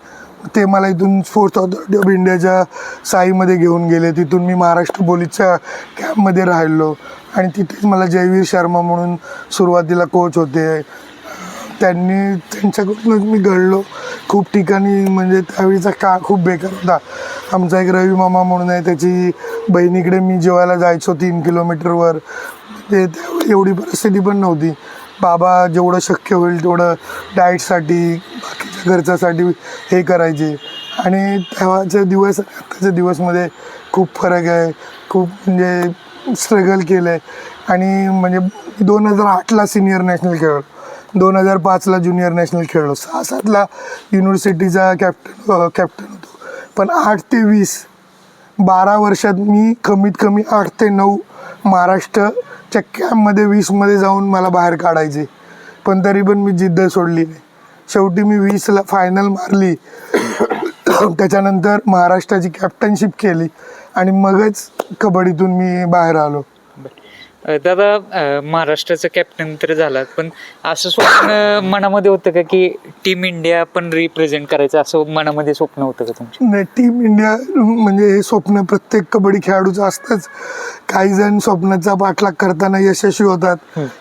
ते मला इथून फोर्थ ऑथॉरिटी ऑफ इंडियाच्या साईमध्ये घेऊन गेले. तिथून मी महाराष्ट्र पोलीसच्या कॅम्पमध्ये राहिलो आणि तिथेच मला जयवीर शर्मा म्हणून सुरुवातीला कोच होते. त्यांच्याकडूनच मी घडलो खूप ठिकाणी. म्हणजे त्यावेळीचा काळ खूप बेकार होता. आमचा एक रवी मामा म्हणून आहे, त्याची बहिणीकडे मी जेवायला जायचो 3 किलोमीटरवर. ते त्यावेळी एवढी परिस्थिती पण नव्हती. बाबा जेवढं शक्य होईल तेवढं डाएटसाठी बाकीच्या खर्चासाठी हे करायचे. आणि तेव्हाचे दिवस आणि आत्ताच्या दिवसमध्ये खूप फरक आहे. खूप म्हणजे स्ट्रगल केलं आहे. आणि म्हणजे 2008ला सिनियर नॅशनल खेळलो, 2005ला ज्युनियर नॅशनल खेळलो, 6-7ला युनिव्हर्सिटीचा कॅप्टन होतो. पण 8 ते 20 12 वर्षात मी कमीत कमी 8 ते 9 महाराष्ट्रच्या कॅम्पमध्ये 20मध्ये जाऊन मला बाहेर काढायचे. पण तरी पण मी जिद्द सोडली नाही. शेवटी मी 20ला फायनल मारली. त्याच्यानंतर महाराष्ट्राची कॅप्टनशिप केली आणि मगच कबड्डीतून मी बाहेर आलो. दादा, महाराष्ट्राचं कॅप्टन तर झालात, पण असं स्वप्न मनामध्ये होतं का की टीम इंडिया पण रिप्रेझेंट करायचं, असं मनामध्ये स्वप्न होतं का तुमचं? नाही, टीम इंडिया म्हणजे हे स्वप्न प्रत्येक कबड्डी खेळाडूचं असतंच. काही जण स्वप्नाचा पाठलाग करताना यशस्वी होतात,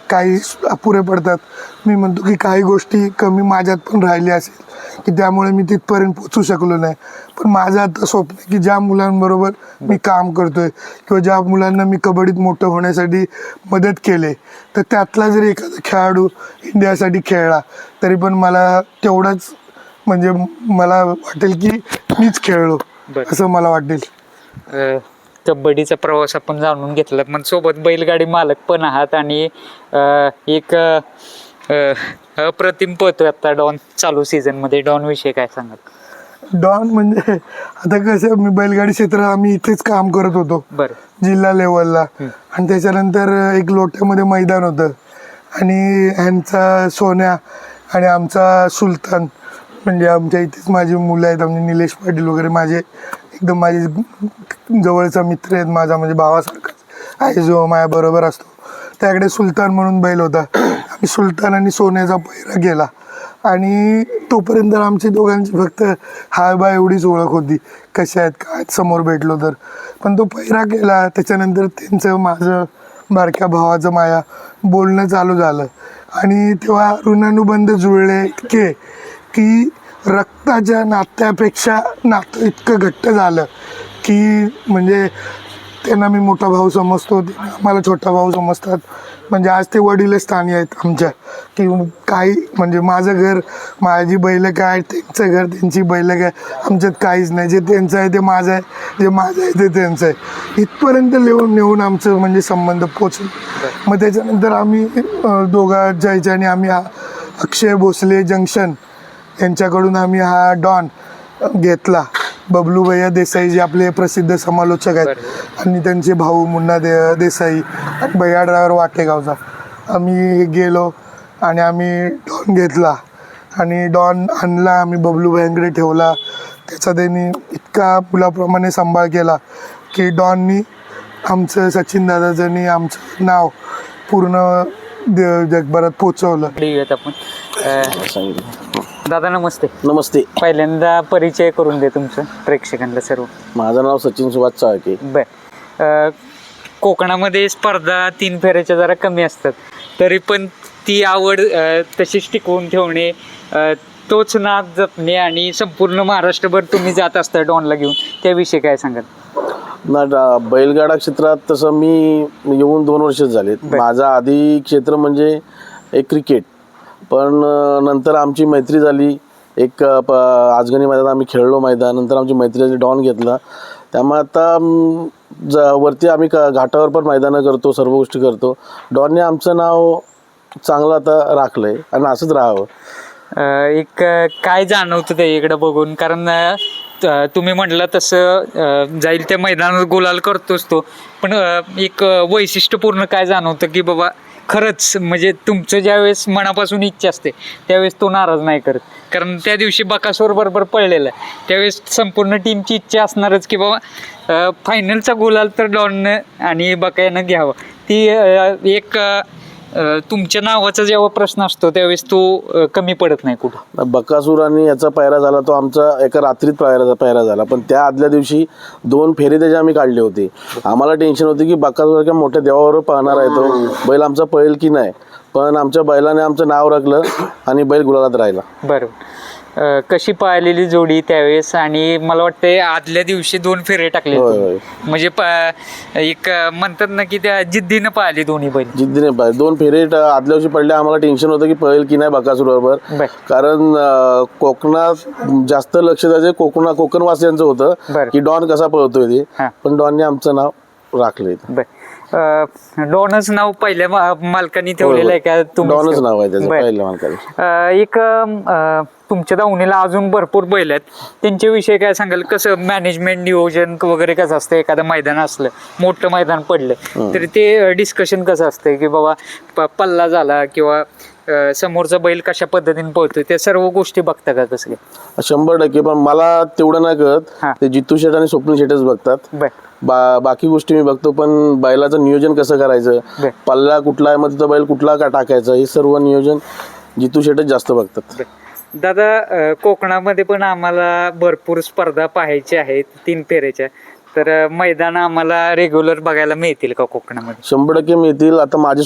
काही अपुरे पडतात. मी म्हणतो की काही गोष्टी कमी माझ्यात पण राहिली असेल की त्यामुळे मी तिथपर्यंत पोचू शकलो नाही. पण माझं आता स्वप्न आहे की ज्या मुलांबरोबर मी काम करतोय किंवा ज्या मुलांना मी कबड्डीत मोठं होण्यासाठी मदत केले, तर त्यातला जरी एखादा खेळाडू इंडियासाठी खेळला तरी पण मला तेवढंच म्हणजे मला वाटेल की मीच खेळलो असं मला वाटेल. कबड्डीचा प्रवास आपण जाणून घेतला, पण सोबत बैलगाडी मालक पण आहात आणि एक अप्रतिम पळतोय आता डॉन चालू सीझनमध्ये. डॉन विषयी काय सांगाल? डॉन म्हणजे आता कसं, मी बैलगाडी क्षेत्रात आम्ही इथेच काम करत होतो जिल्हा लेवलला. आणि त्याच्यानंतर एक लोट्यामध्ये मैदान होतं आणि ह्यांचा सोन्या आणि आमचा सुलतान, म्हणजे आमच्या इथेच माझी मुलं आहेत, आमचे निलेश पाटील वगैरे, माझे एकदम माझे जवळचा मित्र आहेत, माझा म्हणजे भावासारखाच आहे जो माझ्याबरोबर असतो. त्याकडे सुलतान म्हणून बैल होता. आम्ही सुलतान आणि सोन्याचा पहिरा केला आणि तोपर्यंत आमची दोघांची फक्त हाय बाय एवढीच ओळख होती, कशा आहेत काय समोर भेटलो तर. पण तो पहिरा केला, त्याच्यानंतर त्यांचं माझं बारक्या भावाचं माझ्या बोलणं चालू झालं आणि तेव्हा ऋणानुबंध जुळले इतके की रक्ताच्या नात्यापेक्षा नातं इतकं घट्ट झालं की म्हणजे त्यांना मी मोठा भाऊ समजतो, मला छोटा भाऊ समजतात. म्हणजे आज ते वडील स्थानी आहेत आमच्या, की काही म्हणजे माझं घर, माझी बैलं काय, त्यांचं घर, त्यांची बैलं काय, आमच्यात काहीच नाही. जे त्यांचं आहे ते माझं आहे, जे माझं आहे ते त्यांचं आहे. इथपर्यंत नेऊन आमचं म्हणजे संबंध पोचले. मग त्याच्यानंतर आम्ही दोघांच्या ह्याच्याने आम्ही अक्षय भोसले जंक्शन यांच्याकडून आम्ही हा डॉन घेतला. बबलू भैया देसाई जे आपले प्रसिद्ध समालोचक आहेत आणि त्यांचे भाऊ मुन्ना देसाई आणि भैया ड्रायव्हर वाटेगावचा, आम्ही गेलो आणि आम्ही डॉन घेतला आणि डॉन आणला. आम्ही बबलू भैयांकडे ठेवला. त्याचा त्यांनी इतका मुलाप्रमाणे सांभाळ केला की डॉननी आमचं, सचिन दादाचं आमचं नाव पूर्ण जगभरात पोचवलं. आपण दादा नमस्ते. नमस्ते. पहिल्यांदा परिचय करून दे तुमचं प्रेक्षकांना सर्व. माझं नाव सचिन सुभाष चाळके. कोकणामध्ये स्पर्धा 3 फेऱ्याच्या जरा कमी असतात, तरी पण ती आवड तशीच टिकवून ठेवणे, तोच नाद जपणे आणि संपूर्ण महाराष्ट्रभर तुम्ही जात असता डॉनला घेऊन, त्याविषयी काय सांगाल? ना, बैलगाडा क्षेत्रात तसं मी येऊन 2 वर्षच झालेत. माझं आधी क्षेत्र म्हणजे एक क्रिकेट, पण नंतर आमची मैत्री झाली. एक आजगणी मैदान आम्ही खेळलो मैदान, नंतर आमची मैत्री झाली, डॉन घेतला. त्यामुळे आता वरती आम्ही घाटावर पण मैदानं करतो, सर्व गोष्टी करतो. डॉनने आमचं नाव चांगलं आता राखलं आहे आणि असंच राहावं. एक काय जाणवतं ते इकडं बघून? कारण तुम्ही म्हटलं तसं जाईल त्या मैदानात गुलाल करतोच तो, पण एक वैशिष्ट्यपूर्ण काय जाणवतं की बाबा खरंच म्हणजे तुमचं ज्यावेळेस मनापासून इच्छा असते त्यावेळेस तो नाराज नाही करत. कारण त्या दिवशी बकासूर बरोबर पळलेला आहे, त्यावेळेस संपूर्ण टीमची इच्छा असणारच की बाबा फायनलचा गुलाल तर डॉननं आणि बकायानं घ्यावा. ती एक तुमच्या नावाचा जेव्हा प्रश्न असतो त्यावेळेस तो कमी पडत नाही कुठं. बकासूर आणि याचा पायरा झाला, तो आमचा एका रात्रीत पायरा झाला, पण त्या आदल्या दिवशी 2 फेरे त्याचे आम्ही काढले होते. आम्हाला टेन्शन होते की बकासूर मोठ्या देवावर पाहणार आहे, तो बैल आमचा पळेल की नाही, पण आमच्या बैलाने आमचं नाव राखलं आणि बैल गुलालात राहिला. बरोबर. कशी पाहिलेली जोडी त्यावेळेस, आणि मला वाटतं आदल्या दिवशी 2 फेरे टाकले होय, तुम्ही. होय. म्हणजे एक म्हणतात ना की त्या जिद्दीनं पाहिली दोन्ही बैल. जिद्दीने पाहिजे. 2 फेरे आदल्या दिवशी पडले. आम्हाला टेन्शन होतं की पळेल की नाही बकासूर बरोबर, बर. कारण कोकणात जास्त लक्ष द्यायचं कोकणवासियांचं होतं बर. की डॉन कसा पळतोय ते, हा. पण डॉनने आमचं नाव राखलंय. डॉनच नाव पहिल्या मालकांनी ठेवलेलं आहे का तुम्ही? डॉनच नाव आहे त्याचं पहिल्या मालकाने. एक तुमच्या दावणीला अजून भरपूर बैल आहेत, त्यांच्याविषयी काय सांगाल? कसं मॅनेजमेंट नियोजन वगैरे कसं असतं? एखादं मैदान असलं, मोठं मैदान पडलं तरी ते डिस्कशन कसं असतं की बाबा पल्ला झाला किंवा समोरचा बैल कशा पद्धतीने पळतोय, त्या सर्व गोष्टी बघता का कसं? 100%. पण मला तेवढं नाही हा. कळत, ते जितू शेट आणि स्वप्नील शेटच बघतात. बर. बाकी गोष्टी मी बघतो, पण बैलाचं नियोजन कसं करायचं, बर. पल्ला कुठला आहे, मग तिथं बैल कुठला का टाकायचं, हे सर्व नियोजन जितू शेटच जास्त बघतात. दादा, कोकणामध्ये पण आम्हाला भरपूर स्पर्धा पाहायच्या आहेत 3 फेऱ्याच्या, तर मैदान आम्हाला रेग्युलर बघायला मिळतील का कोकणामध्ये? 100% मिळतील. आता माझे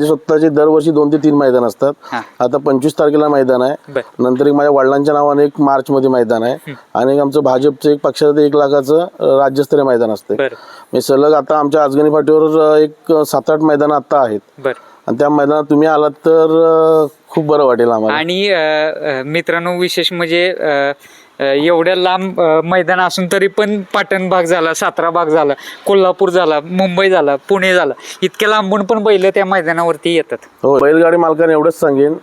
स्वतःचे दरवर्षी 2 ते 3 मैदान असतात. हा. आता 25 तारखेला मैदान आहे. बर. नंतर एक माझ्या वडिलांच्या नावाने एक मार्च मध्ये मैदान आहे, आणि एक आमचं भाजपचं एक पक्षाचं 1 लाखाचं राज्यस्तरीय मैदान असते. बर. मी सलग आता आमच्या आजगणी फाटीवर एक 7-8 मैदान आता आहेत, बर. आणि त्या मैदानात तुम्ही आलात तर खूप बरं वाटेल आम्हाला. आणि मित्रांनो, विशेष म्हणजे एवढ्या लांब मैदान असून तरी पण पाटण भाग झाला, सातारा भाग झाला, कोल्हापूर झाला, मुंबई झाला, पुणे झाला, इतक्या लांबून पण बैल त्या मैदानावरती येतात. हो, बैलगाडी मालकाने एवढंच सांगेन,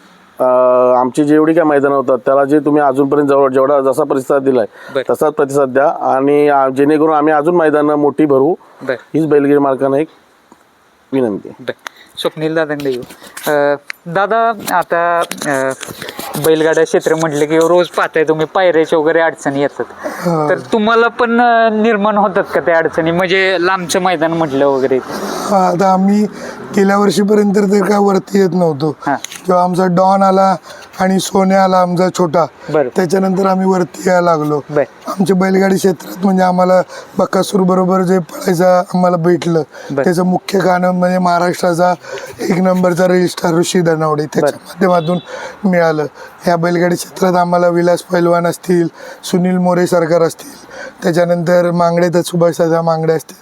आमची जेवढी काय मैदान होतात त्याला जे तुम्ही अजूनपर्यंत जेवढा जसा प्रतिसाद दिलाय बर. तसाच प्रतिसाद द्या, आणि जेणेकरून आम्ही अजून मैदानं मोठी भरू, बर. हीच बैलगाडी मालकांना एक विनंती आहे. बर. स्वप्नील दादांकडे येऊ. दादा, आता बैलगाडा क्षेत्र म्हटलं की रोज पाहताय तुम्ही, पायऱ्याच्या वगैरे अडचणी येतात, तर तुम्हाला पण निर्माण होतात का त्या अडचणी? म्हणजे लांबचं मैदान म्हटलं वगैरे. आता आम्ही गेल्या वर्षीपर्यंत तर काय वरती येत नव्हतो. हा. जेव्हा आमचा डॉन आला आणि सोन्या आला आमचा छोटा, बरं. त्याच्यानंतर आम्ही वरती यायला लागलो. बर. आमच्या बैलगाडी क्षेत्रात म्हणजे आम्हाला बकासूर बरोबर जे पळायचं आम्हाला भेटलं, बर. त्याचं मुख्य कारण म्हणजे महाराष्ट्राचा 1 नंबरचा रजिस्ट्रार ऋषी धनावडे, त्याच्या माध्यमातून मिळालं. ह्या बैलगाडी क्षेत्रात आम्हाला विलास पैलवान असतील, सुनील मोरे सरकार असतील, त्याच्यानंतर मांगडे तर सुभाष दादा मांगडे असतील,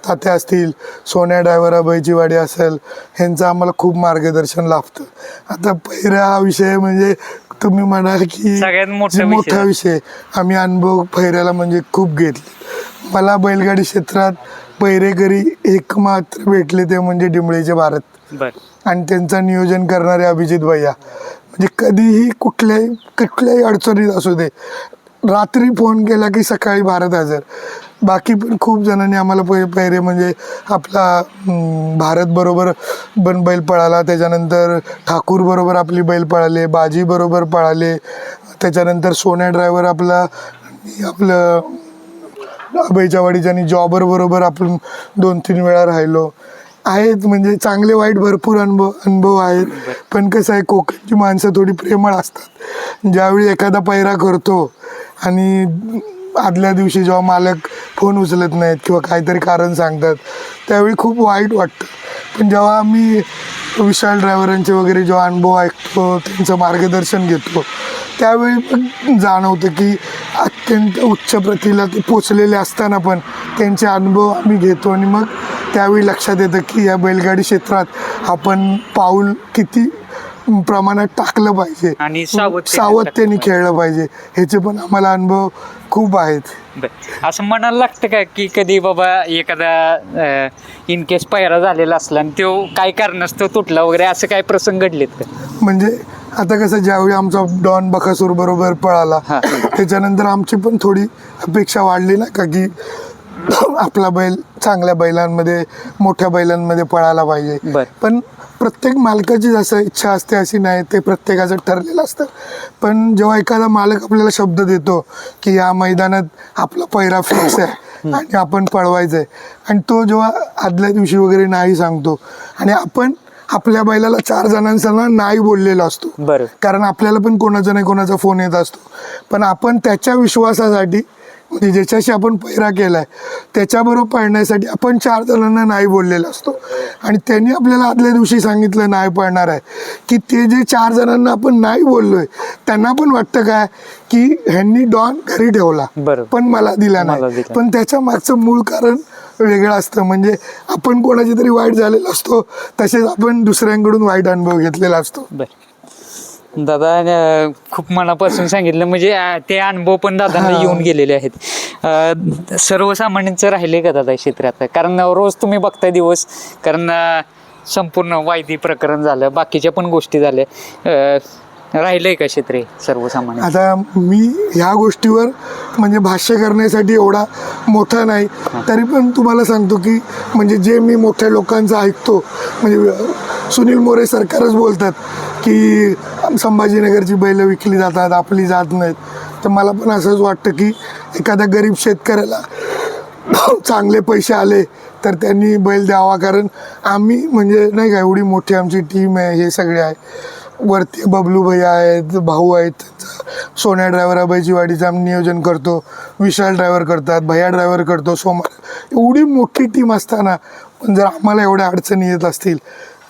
तात्या असतील, सोन्या ड्रायव्हर अभयजीवाडी असेल, ह्यांचं आम्हाला खूप मार्गदर्शन लाभतं. आता पहिरा हा विषय म्हणजे तुम्ही म्हणाल की सगळ्यात मोठा मोठा विषय. आम्ही अनुभव पहिऱ्याला म्हणजे खूप घेतले. मला बैलगाडी क्षेत्रात पहिरेकरी एकमात्र भेटले ते म्हणजे डिंबळेचे भारत, बर. आणि त्यांचं नियोजन करणारे अभिजित भैया. म्हणजे कधीही कुठल्याही अडचणीत असू दे, रात्री फोन केला की सकाळी भारत हजर. बाकी पण खूप जणांनी आम्हाला पहिरे म्हणजे आपला भारत बरोबर बैल पळाला, त्याच्यानंतर ठाकूर बरोबर आपली बैल पळाले, बाजी बरोबर पळाले, त्याच्यानंतर सोन्या ड्रायव्हर आपलं अभयच्या वाडीच्या आणि जॉबर बरोबर आपण 2-3 वेळा राहिलो आहेत. म्हणजे चांगले वाईट भरपूर अनुभव आहेत. पण कसं आहे, कोकणची माणसं थोडी प्रेमळ असतात. ज्यावेळी एखादा पहिरा करतो आणि आदल्या दिवशी जेव्हा मालक फोन उचलत नाहीत किंवा काहीतरी कारण सांगतात, त्यावेळी खूप वाईट वाटतं. पण जेव्हा आम्ही विशाल ड्रायव्हरांचे वगैरे जेव्हा अनुभव ऐकतो, त्यांचं मार्गदर्शन घेतो, त्यावेळी पण जाणवतं की अत्यंत उच्च प्रतीला ते पोचलेले असताना पण त्यांचे अनुभव आम्ही घेतो, आणि मग त्यावेळी लक्षात येतं की या बैलगाडी क्षेत्रात आपण पाऊल किती प्रमाणात टाकलं पाहिजे आणि सावधतेने खेळलं पाहिजे. ह्याचे पण आम्हाला अनुभव खूप आहेत. असं म्हणायला लागतं का की कधी बाबा एखादा इन केस पायरा झालेला असला आणि तो काय कारणास्तव तुटला वगैरे, असं काय प्रसंग घडलेत का? म्हणजे आता कसं, ज्यावेळी आमचा डॉन बकासूर बरोबर पळाला, त्याच्यानंतर आमची पण थोडी अपेक्षा वाढली ना का की आपला बैल चांगल्या बैलांमध्ये, मोठ्या बैलांमध्ये पळायला पाहिजे. पण प्रत्येक मालकाची जसं इच्छा असते अशी नाही, ते प्रत्येकाचं ठरलेलं असतं. पण जेव्हा एखादा मालक आपल्याला शब्द देतो की या मैदानात आपला पहिरा फिक्स आहे आणि आपण पळवायचं आहे, आणि तो जेव्हा आदल्या दिवशी वगैरे नाही सांगतो, आणि आपण आपल्या बैलाला 4 जणांना नाही बोललेला असतो, कारण आपल्याला पण कोणाचा नाही कोणाचा फोन येत असतो, पण आपण त्याच्या विश्वासासाठी म्हणजे ज्याच्याशी आपण पैरा केलाय त्याच्याबरोबर पळण्यासाठी आपण 4 जणांना नाही बोललेलो असतो आणि त्यांनी आपल्याला आदल्या दिवशी सांगितलं नाही पळणार आहे, की ते जे 4 जणांना आपण नाही बोललोय त्यांना पण वाटतं काय की ह्यांनी डॉन घरी ठेवला पण मला दिला नाही, पण त्याच्या मागचं मूळ कारण वेगळं असतं. म्हणजे आपण कोणाची तरी वाईट झालेला असतो, तसेच आपण दुसऱ्यांकडून वाईट अनुभव घेतलेला असतो. दादा खूप मनापासून सांगितलं, म्हणजे ते अनुभव पण दादांना येऊन गेलेले आहेत. सर्वसामान्यांचं राहिले का दादा क्षेत्रात? कारण रोज तुम्ही बघताय दिवस, कारण संपूर्ण वायदी प्रकरण झालं, बाकीच्या पण गोष्टी झाल्या, राहिलंय का क्षेत्र सर्वसामान्य? आता मी ह्या गोष्टीवर म्हणजे भाष्य करण्यासाठी एवढा मोठा नाही, तरी पण तुम्हाला सांगतो की म्हणजे जे मी मोठ्या लोकांचं ऐकतो, म्हणजे सुनील मोरे सरकारच बोलतात की संभाजीनगरची बैल विकली जातात, आपली जात नाहीत. तर मला पण असंच वाटतं की एखाद्या गरीब शेतकऱ्याला चांगले पैसे आले तर त्यांनी बैल द्यावा, कारण आम्ही म्हणजे नाही का एवढी मोठी आमची टीम आहे, हे सगळे आहे. वरती बबलू भैया आहेत, भाऊ आहेत, सोन्या ड्रायव्हर अभयची वाडीचं आम्ही नियोजन करतो, विशाल ड्रायव्हर करतात, भैया ड्रायव्हर करतो, सोमवार. एवढी मोठी टीम असताना पण जर आम्हाला एवढ्या अडचणी येत असतील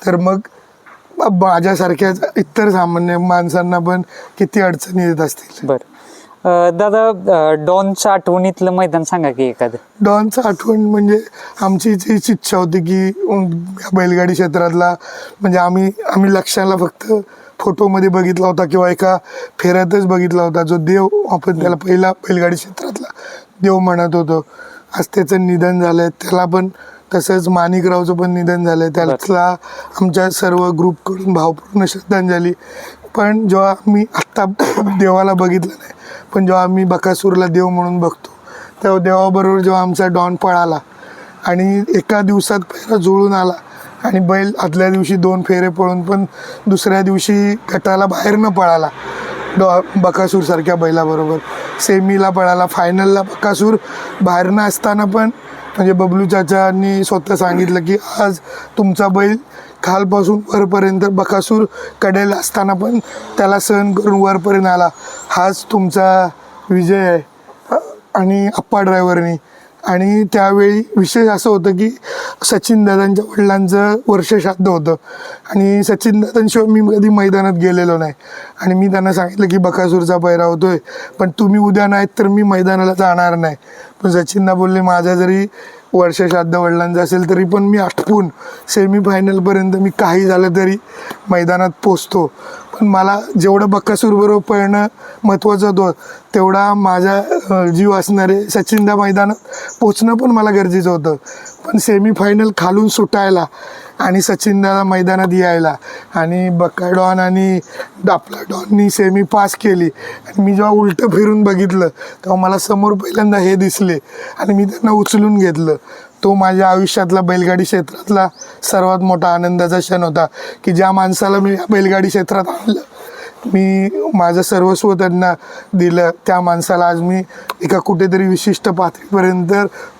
तर मग माझ्यासारख्या इतर सामान्य माणसांना पण किती अडचणी येत असतील. बरं दादा, डॉनचं आठवणीतलं मैदान सांगा की एखादं. डॉनचं आठवण म्हणजे आमची हीच इच्छा होती की बैलगाडी क्षेत्रातला म्हणजे आम्ही लक्ष्याला फक्त फोटोमध्ये बघितला होता किंवा एका फेऱ्यातच बघितला होता, जो देव आपण त्याला पहिला बैलगाडी क्षेत्रातला देव म्हणत होतो. आज त्याचं निधन झालं आहे, त्याला पण तसंच माणिकरावचं पण निधन झालं आहे, त्याला आमच्या सर्व ग्रुपकडून भावपूर्ण श्रद्धांजली. पण जेव्हा मी आत्ता देवाला बघितलं नाही, पण जेव्हा आम्ही बकासूरला देव म्हणून बघतो तेव्हा देवाबरोबर जेव्हा आमचा डॉन पळाला आणि एका दिवसात फेरा जुळून आला आणि बैल आदल्या दिवशी 2 फेरे पळून पण दुसऱ्या दिवशी गटाला बाहेर न पळाला, बकासूरसारख्या बैलाबरोबर सेमीला पळाला, फायनलला बकासूर बाहेर न असताना पण म्हणजे बबलू चाचांनी स्वतः सांगितलं की आज तुमचा बैल खालपासून वरपर्यंत बकासूर कडेला असताना पण त्याला सहन करून वरपर्यंत आला, हाच तुमचा विजय आहे. आणि अप्पा ड्रायव्हरनी. आणि त्यावेळी विशेष असं होतं की सचिन दादांच्या वडिलांचं वर्षश्राद्ध होतं आणि सचिन दादांशिवाय मी कधी मैदानात गेलेलो नाही आणि मी त्यांना सांगितलं की बकासूरचा पैरा होतोय पण तुम्ही उद्या नाहीत तर मी मैदानाला जाणार नाही. पण सचिनदा बोलले माझा जरी वर्षश्राद्ध वडिलांचं असेल तरी पण मी आटपून सेमीफायनलपर्यंत मी काही झालं तरी मैदानात पोचतो. पण मला जेवढं बकासूरबरोबर पळणं महत्त्वाचं होतं तेवढा माझा जीव असणारे सचिनदा मैदानात पोचणं पण मला गरजेचं होतं. पण सेमीफायनल खालून सुटायला आणि सचिनदाला मैदानात यायला आणि बका डॉन आणि आपला डॉननी सेमी पास केली आणि मी जेव्हा उलटं फिरून बघितलं तेव्हा मला समोर पहिल्यांदा हे दिसले आणि मी त्यांना उचलून घेतलं. तो माझ्या आयुष्यातला बैलगाडी क्षेत्रातला सर्वात मोठा आनंदाचा क्षण होता की ज्या माणसाला मी बैलगाडी क्षेत्रात आणलं, मी माझं सर्वस्व त्यांना दिलं, त्या माणसाला आज मी एका कुठेतरी विशिष्ट पातळीपर्यंत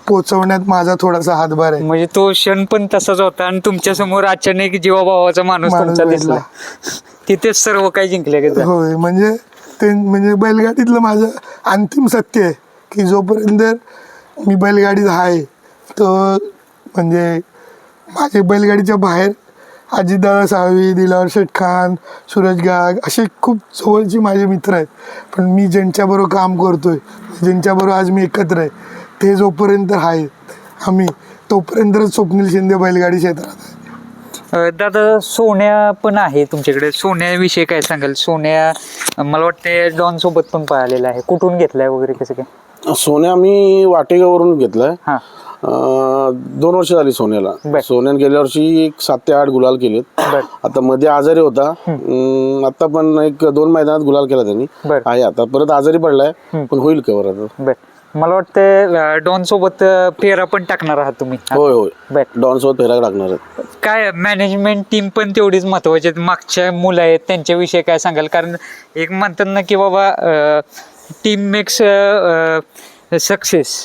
पोचवण्यात माझा थोडासा हातभार आहे. म्हणजे तो क्षण पण तसाच होता आणि तुमच्या समोर अचानक जीवाभावाचा माणूस तुमचा दिसला, तिथेच सर्व काही जिंकले. होय, म्हणजे ते म्हणजे बैलगाडीतलं माझं अंतिम सत्य आहे की जोपर्यंत मी बैलगाडीत आहे तो म्हणजे माझे बैलगाडीच्या बाहेर अजितदादा साळवी, दिलावर शेठ खान, सूरज गाग असे खूप जवळचे माझे मित्र आहेत. पण मी ज्यांच्याबरोबर काम करतोय, ज्यांच्याबरोबर आज मी एकत्र आहे, ते जोपर्यंत आहेत आम्ही तोपर्यंत स्वप्नील शिंदे बैलगाडी क्षेत्रात आहे. दादा, सोन्या पण आहे तुमच्याकडे, सोन्याविषयी काय सांगाल? सोन्या मला वाटते डॉन सोबत पण पाहिलेला आहे, कुठून घेतलाय वगैरे कसं काय? सोन्या मी वाटेगावरून घेतलाय. 2 वर्ष झाली सोन्याला. सोन्याने गेल्या वर्षी 7 ते 8 गुलाल केलेत. आता मध्ये आजारी होता, आता पण 1-2 मैदानात गुलाल केला त्यांनी आहे. आता परत आजारी पडलाय पण होईल कवर आता. मला वाटतं डॉन सोबत फेरा पण टाकणार आहात तुम्ही? होय होय, डॉन सोबत फेरा टाकणार आहे. काय मॅनेजमेंट टीम पण तेवढीच महत्वाची आहेत, मागच्या मुलं आहेत त्यांच्याविषयी काय सांगाल? कारण एक म्हणतात ना की बाबा टीम मेक्स सक्सेस,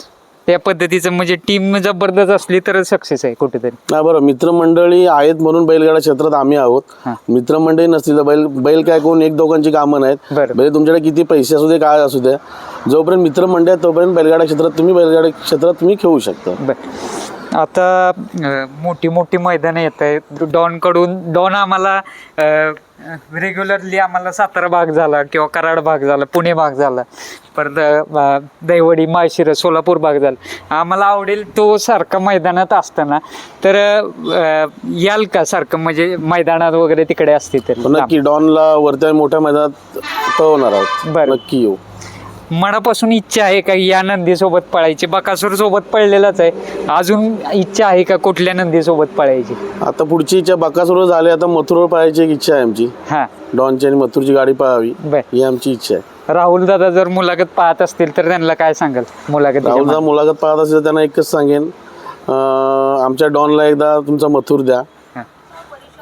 त्या पद्धतीचं म्हणजे टीम जबरदस्त असली तरच सक्सेस आहे कुठेतरी. नाही बरं, मित्रमंडळी आहेत म्हणून बैलगाडा क्षेत्रात आम्ही आहोत. मित्रमंडळी नसतील तर बैल काय कोण एक दोघांची कामं नाहीत. बरं. म्हणजे तुमच्याकडे किती पैसे असू दे काय असू द्या, जोपर्यंत मित्रमंडळ आहे तोपर्यंत बैलगाडा क्षेत्रात तुम्ही खेळू शकता. बर आता मोठी मोठी मैदानं येत आहेत डॉन आम्हाला रेग्युलरली आम्हाला सातारा भाग झाला किंवा कराड भाग झाला, पुणे भाग झाला, परत दैवडी, माळशिरस, सोलापूर भाग झाला. आम्हाला आवडेल तो सारखा मैदानात असताना तर याल का सारखं म्हणजे मैदानात वगैरे तिकडे असते तर? नक्की डॉनला वरत्या मोठ्या मैदानात पळवणार आहोत. बरं. नक्की येऊ. मनापासून इच्छा आहे का या नंदी सोबत पळायची? बकासूर सोबत पळलेलाच आहे, अजून इच्छा आहे का कुठल्या नंदी सोबत पळायची? आता पुढची इच्छा बकासूर झाली, आता मथुरवर पळायची एक इच्छा आहे आमची. हा डॉनची आणि मथुरची गाडी पळावी बर. ही आमची इच्छा आहे. राहुल दादा जर मुलाखत पाहत असतील तर त्यांना काय सांगाल मुलाखत? राहुलदा मुलाखत पाहत असेल तर त्यांना एकच सांगेन, आमच्या डॉनला एकदा तुमचा मथुर द्या,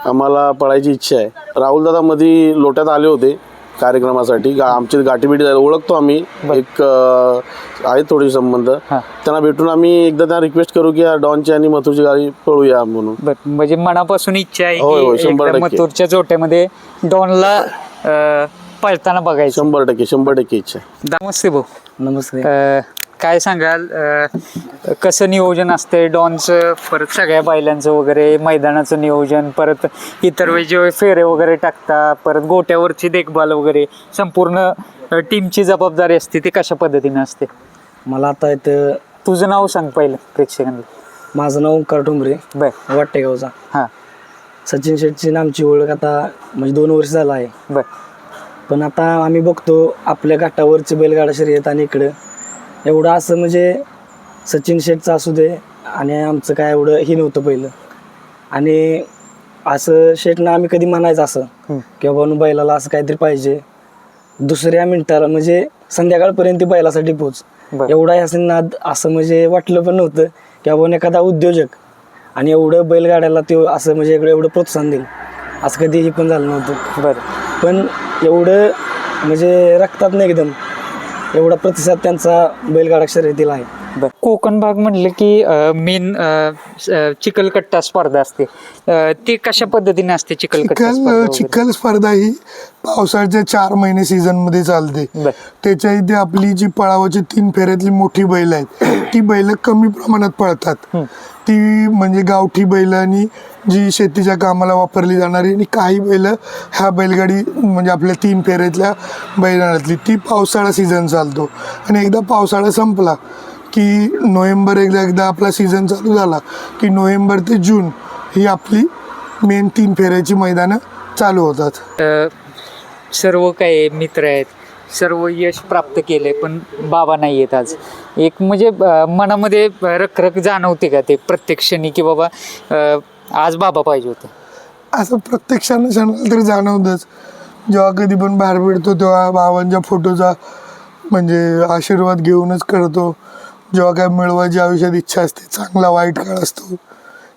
आम्हाला पळायची इच्छा आहे. राहुल दादा मध्ये लोट्यात आले होते कार्यक्रमासाठी, आमची गाठीबिटी जायला ओळखतो आम्ही, एक आहे थोडी संबंध. त्यांना भेटून आम्ही एकदा त्यांना रिक्वेस्ट करू की डॉनची आणि मथुरची गाडी पळूया म्हणून. म्हणजे मनापासून इच्छा आहे होय, की 100% एकदा मथुरच्या जोट्यामध्ये डॉनला पळताना बघायचं. 100% इच्छा आहे. नमस्ते भाऊ. नमस्ते. काय सांगाल कसं नियोजन असतंय डॉनचं, परत सगळ्या बैलांचं वगैरे, मैदानाचं नियोजन, परत इतर वेळी जे फेरे वगैरे टाकता, परत गोट्यावरची देखभाल वगैरे, संपूर्ण टीमची जबाबदारी असते ती कशा पद्धतीने असते? मला आता इथं तुझं नाव सांग पहिलं प्रेक्षकांना. माझं नाव ओंकार ठोंबरे, बर. वाटेगावचा. हां सचिन शेटची आमची ओळख आता म्हणजे 2 वर्ष झाला आहे. बर. पण आता आम्ही बघतो आपल्या घाटावरची बैलगाडा शर्यत आणि इकडं एवढं असं म्हणजे सचिन शेटचं असू दे आणि आमचं काय एवढं हे नव्हतं पहिलं. आणि असं शेटनं आम्ही कधी म्हणायचं असं की बाबा बैलाला असं काहीतरी पाहिजे, दुसऱ्या मिनिटाला म्हणजे संध्याकाळपर्यंत बैलासाठी पोच, एवढा असं नाद असं म्हणजे वाटलं पण नव्हतं की बाबा एखादा उद्योजक आणि एवढं बैलगाड्याला ते असं म्हणजे एवढं प्रोत्साहन देईल असं कधीही पण झालं नव्हतं. बरं. पण एवढं म्हणजे रक्तात नाही एकदम एवढा प्रतिसाद त्यांचा बैलगाडा शर्यतीला आहे. बर. कोकण भाग म्हटलं की मेन चिखलकट्टा स्पर्धा असते, ते कशा पद्धतीने असते चिखलकट्टा स्पर्धा? चिखल स्पर्धा ही पावसाळ्याच्या 4 महिने सीझन मध्ये चालते. त्याच्या इथे आपली जी पळावाची 3 फेऱ्यातली मोठी बैल आहेत ती बैल कमी प्रमाणात पळतात. ती म्हणजे गावठी बैल आणि जी शेतीच्या कामाला वापरली जाणारी, आणि काही बैल ह्या बैलगाडी म्हणजे आपल्या 3 फेऱ्यातल्या बैलातली ती पावसाळा सीझन चालतो. आणि एकदा पावसाळा संपला की नोव्हेंबर एकदा आपला सीझन चालू झाला की नोव्हेंबर ते जून ही आपली मेन 3 फेऱ्याची मैदानं चालू होतात. सर्व काही मित्र आहेत, सर्व यश प्राप्त केले, पण बाबा नाही आहेत आज. एक म्हणजे मनामध्ये रखरख जाणवते का ते प्रत्येक क्षणी की बाबा आज बाबा पाहिजे होते? असं प्रत्यक्षानं क्षणाला तरी जाणवतंच. जेव्हा कधी पण बाहेर पडतो तेव्हा बाबांच्या फोटोचा म्हणजे आशीर्वाद घेऊनच करतो. जेव्हा काय मिळवायची आयुष्यात इच्छा असते, चांगला वाईट काळ असतो,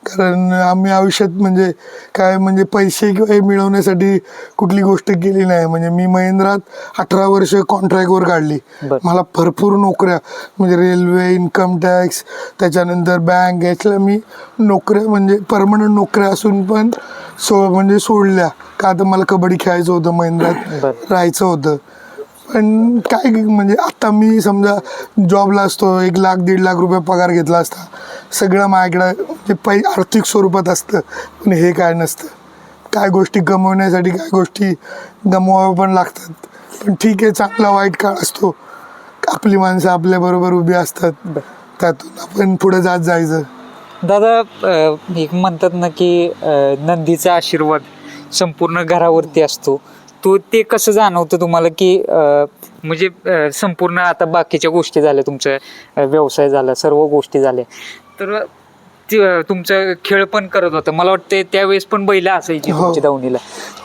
कारण आम्ही आयुष्यात म्हणजे काय म्हणजे पैसे किंवा हे मिळवण्यासाठी कुठली गोष्ट केली नाही. म्हणजे मी महिंद्रात 18 वर्ष कॉन्ट्रॅक्टवर काढली. मला भरपूर नोकऱ्या म्हणजे रेल्वे, इन्कम टॅक्स, त्याच्यानंतर बँक, याच्याला मी नोकऱ्या म्हणजे परमनंट नोकऱ्या असून पण म्हणजे सोडल्या का तर मला कबड्डी खेळायचं होतं, महिंद्रात राहायचं होतं. पण काय म्हणजे आता मी समजा जॉबला असतो, 1 लाख 1.5 लाख रुपये पगार घेतला असता, सगळं माझ्याकडं म्हणजे आर्थिक स्वरूपात असतं. पण हे काय नसतं. काय गोष्टी कमवण्यासाठी काय गोष्टी गमवाव्या पण लागतात. पण ठीक आहे, चांगला वाईट काळ असतो, आपली माणसं आपल्याबरोबर उभी असतात, त्यातून आपण पुढे जात जायचं. दादा एक म्हणतात ना की नंदीचा आशीर्वाद संपूर्ण घरावरती असतो, तो ते कसं जाणवतं तुम्हाला की म्हणजे संपूर्ण आता बाकीच्या गोष्टी झाल्या, तुमचा व्यवसाय झाला, सर्व गोष्टी झाल्या, तर तुमचा खेळ पण करत होता, मला वाटतं त्यावेळेस पण बैल असायची तुमच्या दावणीला,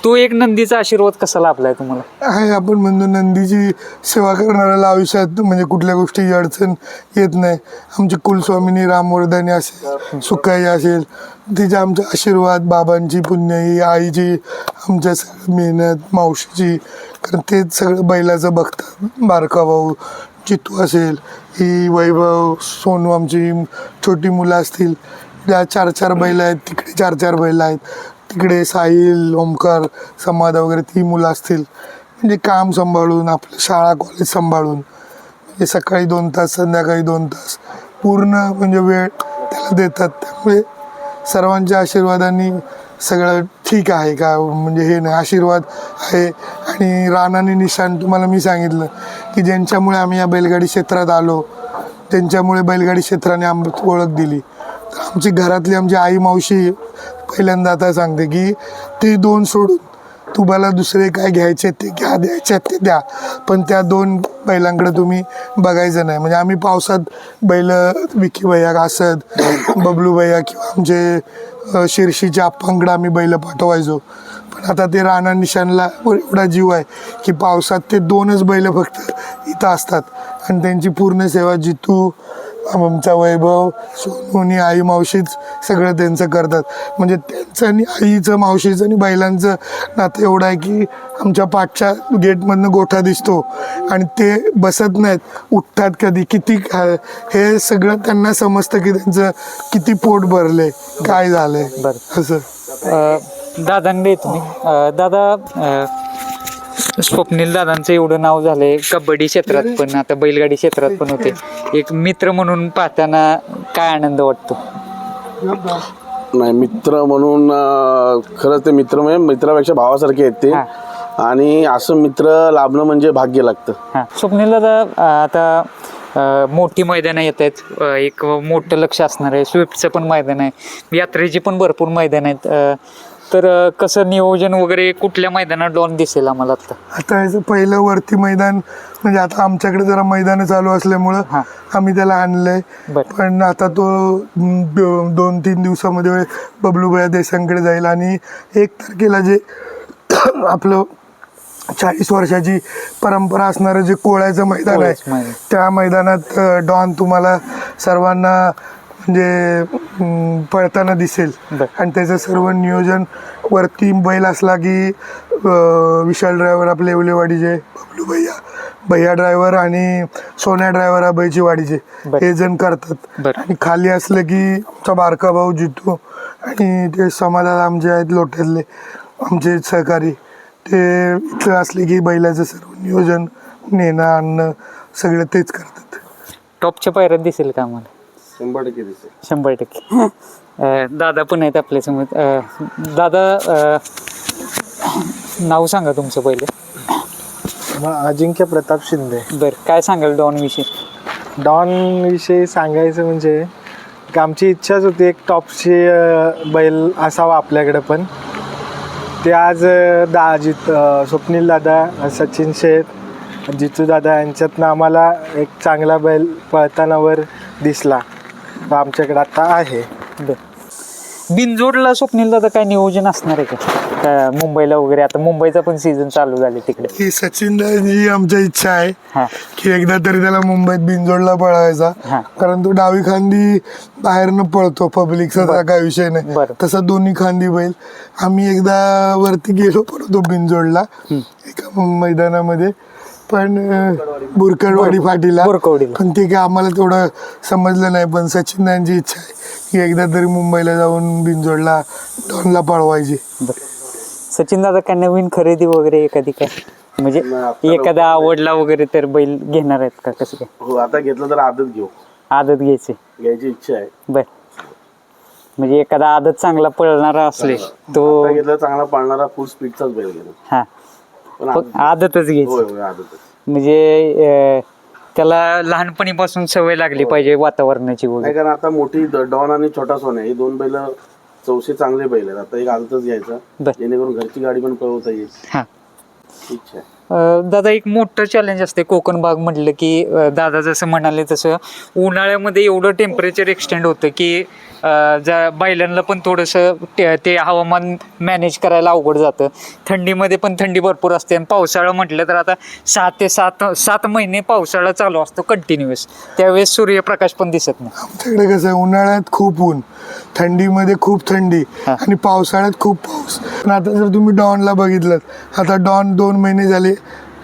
तो एक नंदीचा आशीर्वाद कसा लाभलाय तुम्हाला? आहे, आपण म्हणतो नंदीची सेवा करणाऱ्याला आयुष्यात म्हणजे कुठल्या गोष्टीची अडचण येत नाही. आमची कुलस्वामिनी रामवर्धनी असेल, सुकाई असेल, तिचे आमचे आशीर्वाद, बाबांची पुण्याई, आईची आमच्या सगळं मेहनत, मावशीची, कारण ते सगळं बैलाचं बघतात. बारका भाऊ जितू असेल, ही वैभव सोनू आमची छोटी मुलं असतील, त्या 4-4 बैल आहेत, तिकडे 4-4 बैल आहेत, तिकडे साहिल, ओमकार, समाधा वगैरे ती मुलं असतील. म्हणजे काम सांभाळून आपलं शाळा कॉलेज सांभाळून म्हणजे सकाळी 2 तास संध्याकाळी 2 तास पूर्ण म्हणजे वेळ त्याला देतात. त्यामुळे सर्वांच्या आशीर्वादांनी सगळं ठीक आहे का म्हणजे हे नाही, आशीर्वाद आहे. आणि राणाने निशान तुम्हाला मी सांगितलं की ज्यांच्यामुळे आम्ही या बैलगाडी क्षेत्रात आलो, त्यांच्यामुळे बैलगाडी क्षेत्राने आम्हाला ओळख दिली. तर आमची घरातली आमची आई मावशी पहिल्यांदा आता सांगते की ते 2 सोडून तुम्हाला दुसरे काय घ्यायचे ते घ्या, द्यायचे ते द्या, पण त्या 2 बैलांकडे तुम्ही बघायचं नाही. म्हणजे आम्ही पावसात बैल विकी भैया, असद, बबलू भैया किंवा आमचे शिर्षीच्या आप्पांकडे आम्ही बैल पाठवायचो. पण आता ते राणा निशानला एवढा जीव आहे की पावसात ते 2च बैल फक्त इथं असतात आणि त्यांची पूर्ण सेवा जितू, आमचा वैभव, सोनू आणि आई मावशीच सगळं त्यांचं करतात. म्हणजे त्यांचं आणि आईचं मावशीचं आणि बैलांचं नातं एवढं आहे की आमच्या पाठच्या गेटमधनं गोठा दिसतो आणि ते बसत नाहीत, उठतात कधी, किती हे सगळं त्यांना समजतं की त्यांचं किती पोट भरले, काय झालंय असं. दादांकडे तुम्ही दादा, स्वप्नील दादांचं एवढं नाव झालंय कबड्डी क्षेत्रात पण, आता बैलगाडी क्षेत्रात पण होते. एक मित्र म्हणून पाहताना काय आनंद वाटतो? नाही, मित्र म्हणून खरंच ते मित्र म्हणजे मित्रापेक्षा भावासारखे आहेत ते. आणि असं मित्र लाभणं म्हणजे भाग्य लागतं. हां, स्वप्नील दादा, आता मोठी मैदानं येत आहेत, एक मोठं लक्ष असणार आहे, स्विफ्टचं पण मैदान आहे, यात्रेची पण भरपूर मैदान आहेत. तर कसं नियोजन वगैरे कुठल्या मैदानात डॉन दिसेल आम्हाला आता याचं पहिलं वरती मैदान म्हणजे आता आमच्याकडे जरा मैदानं चालू असल्यामुळं आम्ही त्याला आणलंय. पण आता तो 2-3 दिवसामध्ये बबलूभाई देसांकडे जाईल आणि 1 तारखेला जे आपलं 40 वर्षाची परंपरा असणारं जे कोळ्याचं मैदान आहे त्या मैदानात डॉन तुम्हाला सर्वांना म्हणजे पळताना दिसेल. आणि त्याचं सर्व नियोजन वरती बैल असला की विशाल ड्रायव्हर आपले येवलेवाडीचे, बबलू भैया ड्रायव्हर आणि सोन्या ड्रायव्हर आबाईची वाडीचे हे जण करतात. आणि खाली असलं की आमचा बारका भाऊ जितू आणि ते समाधान आमचे आहेत लोट्यातले आमचे सहकारी, ते इथं असले की बैलाचं सर्व नियोजन नेणं आणणं सगळं तेच करतात. टॉपच्या पायऱ्यात दिसेल का आम्हाला? 100% दिसेल. 100%. दादा पण आहेत आपल्या समोर. दादा, नाव सांगा तुमचं पहिले. अजिंक्य प्रताप शिंदे. बरं, काय सांगाल डॉन विषयी? डॉन विषयी सांगायचं म्हणजे आमची इच्छाच होती एक टॉपची बैल असावा आपल्याकडे. पण ते आज स्वप्नील दादा, सचिन शेठ, जितू दादा यांच्यातनं आम्हाला एक चांगला बैल पळताना वर दिसला, तो आमच्याकडे आता आहे. बिनजोडला स्वप्नील दादा काय नियोजन असणार आहे का मुंबईला वगैरे? आता मुंबईचा पण सीझन चालू झाले तिकडे. ही सचिनची आमची इच्छा आहे की एकदा तरी त्याला मुंबईत बिनजोडला पळवायचा, कारण तो डावी खांदी बाहेरनं पळतो, पब्लिकचा काय विषय नाही. तसा दोन्ही खांदी बैल. आम्ही एकदा वरती गेलो पळतो बिनजोडला एका मैदानामध्ये, पण बुरकडवाडी फाटीला, पण ते काय आम्हाला तेवढं समजलं नाही. पण सचिन इच्छा आहे की एकदा तरी मुंबईला जाऊन बिनजोडला डॉनला पळवायची. सचिन दादा काय नवीन खरेदी वगैरे एखादी काय म्हणजे एखादा आवडला वगैरे तर बैल घेणार आहेत का? कसं काय? हो, आता घेतलं तर आदत घेऊ. आदत घ्यायची इच्छा आहे. बर, म्हणजे एखादा आदत चांगला पळणारा असले तो घेतला, चांगला पळणारा फुल स्पीडचाच बैल घेणार. आदतच घ्यायची. म्हणजे त्याला लहानपणीपासून सवय लागली पाहिजे वातावरणाची वगैरे. कारण आता मोठी डॉन आणि छोटा सोन्या हे 2 बैल चौसे चांगले बैल आहेत. आता एक आदतच घ्यायचा जेणेकरून घरची गाडी पण पळवता येईल. इच्छा आहे. दादा, एक मोठं चॅलेंज असते कोकण भाग म्हटलं की, दादा जसं म्हणाले तसं उन्हाळ्यामध्ये एवढं टेम्परेचर एक्सटेंड होतं की बैलांना पण थोडंसं ते हवामान मॅनेज करायला अवघड जातं. थंडीमध्ये पण थंडी भरपूर असते आणि पावसाळा म्हटलं तर आता 6 ते 7 महिने पावसाळा चालू असतो कंटिन्युअस. त्यावेळेस सूर्यप्रकाश पण दिसत नाही. आमच्याकडे कसं आहे, उन्हाळ्यात खूप ऊन, थंडीमध्ये खूप थंडी आणि पावसाळ्यात खूप पाऊस. पण आता जर तुम्ही डॉनला बघितलं, आता डॉन 2 महिने झाले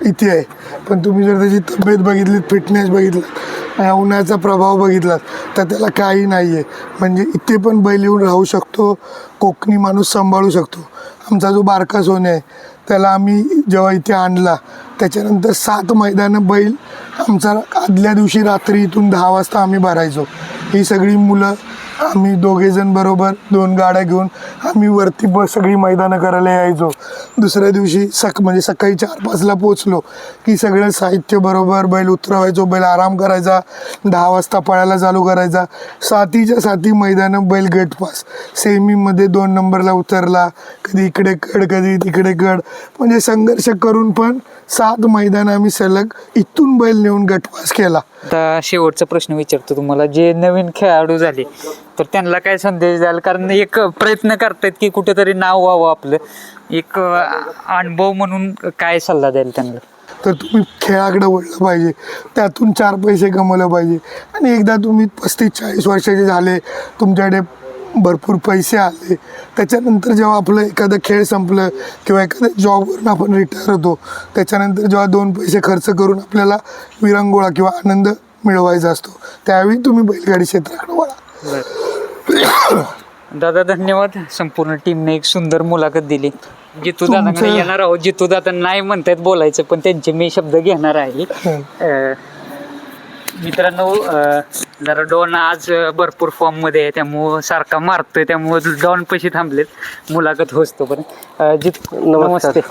इथे आहे. पण तुम्ही जर त्याची तब्येत बघितली, फिटनेस बघितला, उन्हाचा प्रभाव बघितला तर त्याला काही नाही आहे. म्हणजे इथे पण बैल येऊन राहू शकतो, कोकणी माणूस सांभाळू शकतो. आमचा जो बारका सोने आहे त्याला आम्ही जेव्हा इथे आणला त्याच्यानंतर 7 मैदानं बैल आमचा आदल्या दिवशी रात्री इथून 10 वाजता आम्ही भरायचो. ही सगळी मुलं आम्ही दोघेजण बरोबर 2 गाड्या घेऊन आम्ही वरती सगळी मैदानं करायला यायचो. दुसऱ्या दिवशी म्हणजे सकाळी 4-5ला पोचलो की सगळं साहित्य बरोबर बैल उतरवायचो, बैल आराम करायचा, 10 वाजता पळायला चालू करायचा. 7च्या 7 मैदानं बैल गटपास. सेमीमध्ये 2 नंबरला उतरला, कधी इकडे कड कधी तिकडे कड, म्हणजे संघर्ष करून पण 7 मैदानं आम्ही सलग इथून बैल नेऊन गटपास केला. आता शेवटचा प्रश्न विचारतो तुम्हाला, जे नवीन खेळाडू झाले तर त्यांना काय संदेश द्याल? कारण एक प्रयत्न करतायत की कुठेतरी नाव व्हावं आपलं, एक अनुभव म्हणून काय सल्ला द्याल त्यांना? तर तुम्ही खेळाकडे वळलं पाहिजे, त्यातून 4 पैसे कमवलं पाहिजे. आणि एकदा तुम्ही 35-40 वर्षाचे झाले, तुमच्याकडे भरपूर पैसे आले, त्याच्यानंतर जेव्हा आपलं एखादं खेळ संपलं किंवा एखाद्या जॉबवरून आपण रिटायर होतो, त्याच्यानंतर जेव्हा 2 पैसे खर्च करून आपल्याला विरंगुळा किंवा आनंद मिळवायचा असतो, त्यावेळी तुम्ही बैलगाडी क्षेत्राकडे वळा. दादा धन्यवाद. संपूर्ण टीमने एक सुंदर मुलाखत दिली. जितू दादांकडे येणार आहोत. जितू दादा नाही म्हणतायत बोलायचं, पण त्यांचे मी शब्द घेणार आहे. मित्रांनो, जरा डॉन आज भरपूर फॉर्म मध्ये आहे, त्यामुळं सारखा मारतोय, त्यामुळं डॉन पैसे थांबलेत, मुलाखत होतो. पण नमस्ते.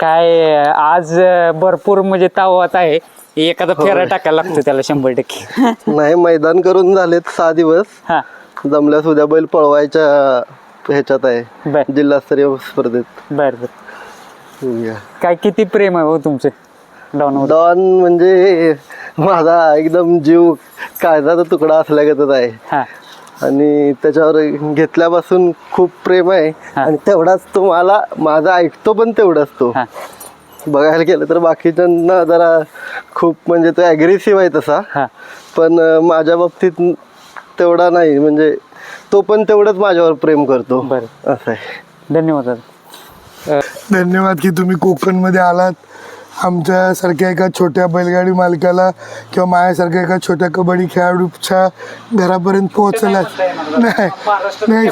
काय आज भरपूर म्हणजे तावात आहे, एखादा फेरा टाकायला लागतो त्याला 100%. नाही, मैदान करून झालेत 6 दिवस. हा, जमल्यास उद्या बैल पळवायच्या ह्याच्यात आहे, बर जिल्हास्तरीय स्पर्धेत. बर बर. काय किती प्रेम आहे हो तुमचं डॉन? डॉन म्हणजे माझा एकदम जीव काळजाचा तुकडा असल्यागतच आहे. हा, आणि त्याच्यावर घेतल्यापासून खूप प्रेम आहे. आणि तेवढाच तो मला माझा ऐकतो पण तेवढाच तो. हा, बघायला गेलं तर बाकीच्यांना जरा खूप म्हणजे तो ॲग्रेसिव्ह आहे तसा, हा. पण माझ्या बाबतीत तेवढा नाही. म्हणजे तो पण तेवढंच माझ्यावर प्रेम करतो. बरं, असं आहे. धन्यवाद दादा. धन्यवाद की तुम्ही कोकणमध्ये आलात. आमच्यासारख्या एका छोट्या बैलगाडी मालकाला किंवा माझ्यासारख्या एका छोट्या कबड्डी खेळाडूच्या घरापर्यंत पोहोचला नाही,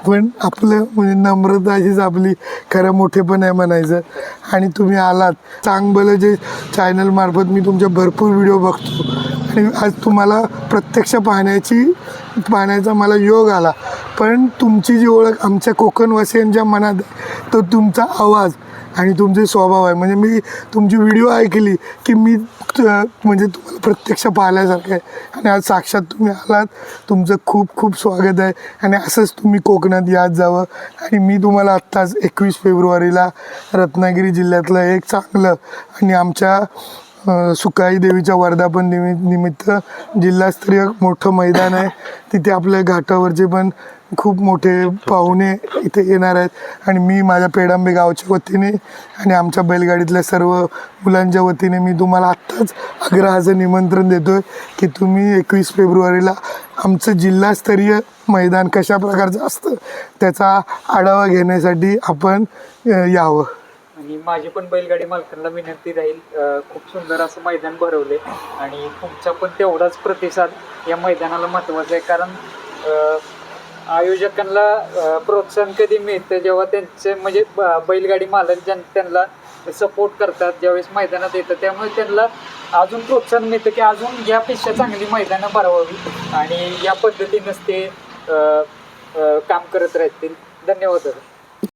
पण आपलं म्हणजे नम्रता अशीच आपली खरं मोठेपण आहे म्हणायचं. आणि तुम्ही आलात, चांगलं जे चॅनल मार्फत मी तुमचे भरपूर व्हिडिओ बघतो आणि आज तुम्हाला प्रत्यक्ष पाहण्याचा मला योग आला. पण तुमची जी ओळख आमच्या कोकणवासियांच्या मनात आहे, तो तुमचा आवाज आणि तुमचे स्वभाव आहे. म्हणजे मी तुमची व्हिडिओ ऐकली की मी म्हणजे तुम्हाला प्रत्यक्ष पाहिल्यासारखं आहे. आणि आज साक्षात तुम्ही आलात, तुमचं खूप खूप स्वागत आहे. आणि असंच तुम्ही कोकणात यात जावं. आणि मी तुम्हाला आत्ताच 21 फेब्रुवारीला रत्नागिरी जिल्ह्यातलं एक चांगलं आणि आमच्या सुकाई देवीच्या वर्धापन निमित्त जिल्हास्तरीय मोठं मैदान आहे, तिथे आपल्या घाटावरचे पण खूप मोठे पाहुणे इथे येणार आहेत. आणि मी माझ्या पेडांबे गावच्या वतीने आणि आमच्या बैलगाडीतल्या सर्व मुलांच्या वतीने मी तुम्हाला आत्ताच आग्रहाचं निमंत्रण देतो आहे की तुम्ही 21 फेब्रुवारीला आमचं जिल्हास्तरीय मैदान कशा प्रकारचं असतं त्याचा आढावा घेण्यासाठी आपण यावं. आणि माझी पण बैलगाडी मालकांना विनंती राहील, खूप सुंदर असं मैदान भरवले आणि तुमचा पण तेवढाच प्रतिसाद या मैदानाला महत्त्वाचा आहे. कारण आयोजकांना प्रोत्साहन कधी मिळतं जेव्हा त्यांचे म्हणजे बैलगाडी मालक त्यांना सपोर्ट करतात, ज्यावेळेस मैदानात येतं, त्यामुळे त्यांना अजून प्रोत्साहन मिळतं की अजून यापेक्षा चांगली मैदानं भरवावी आणि या पद्धतीनंच ते काम करत राहतील. धन्यवाद.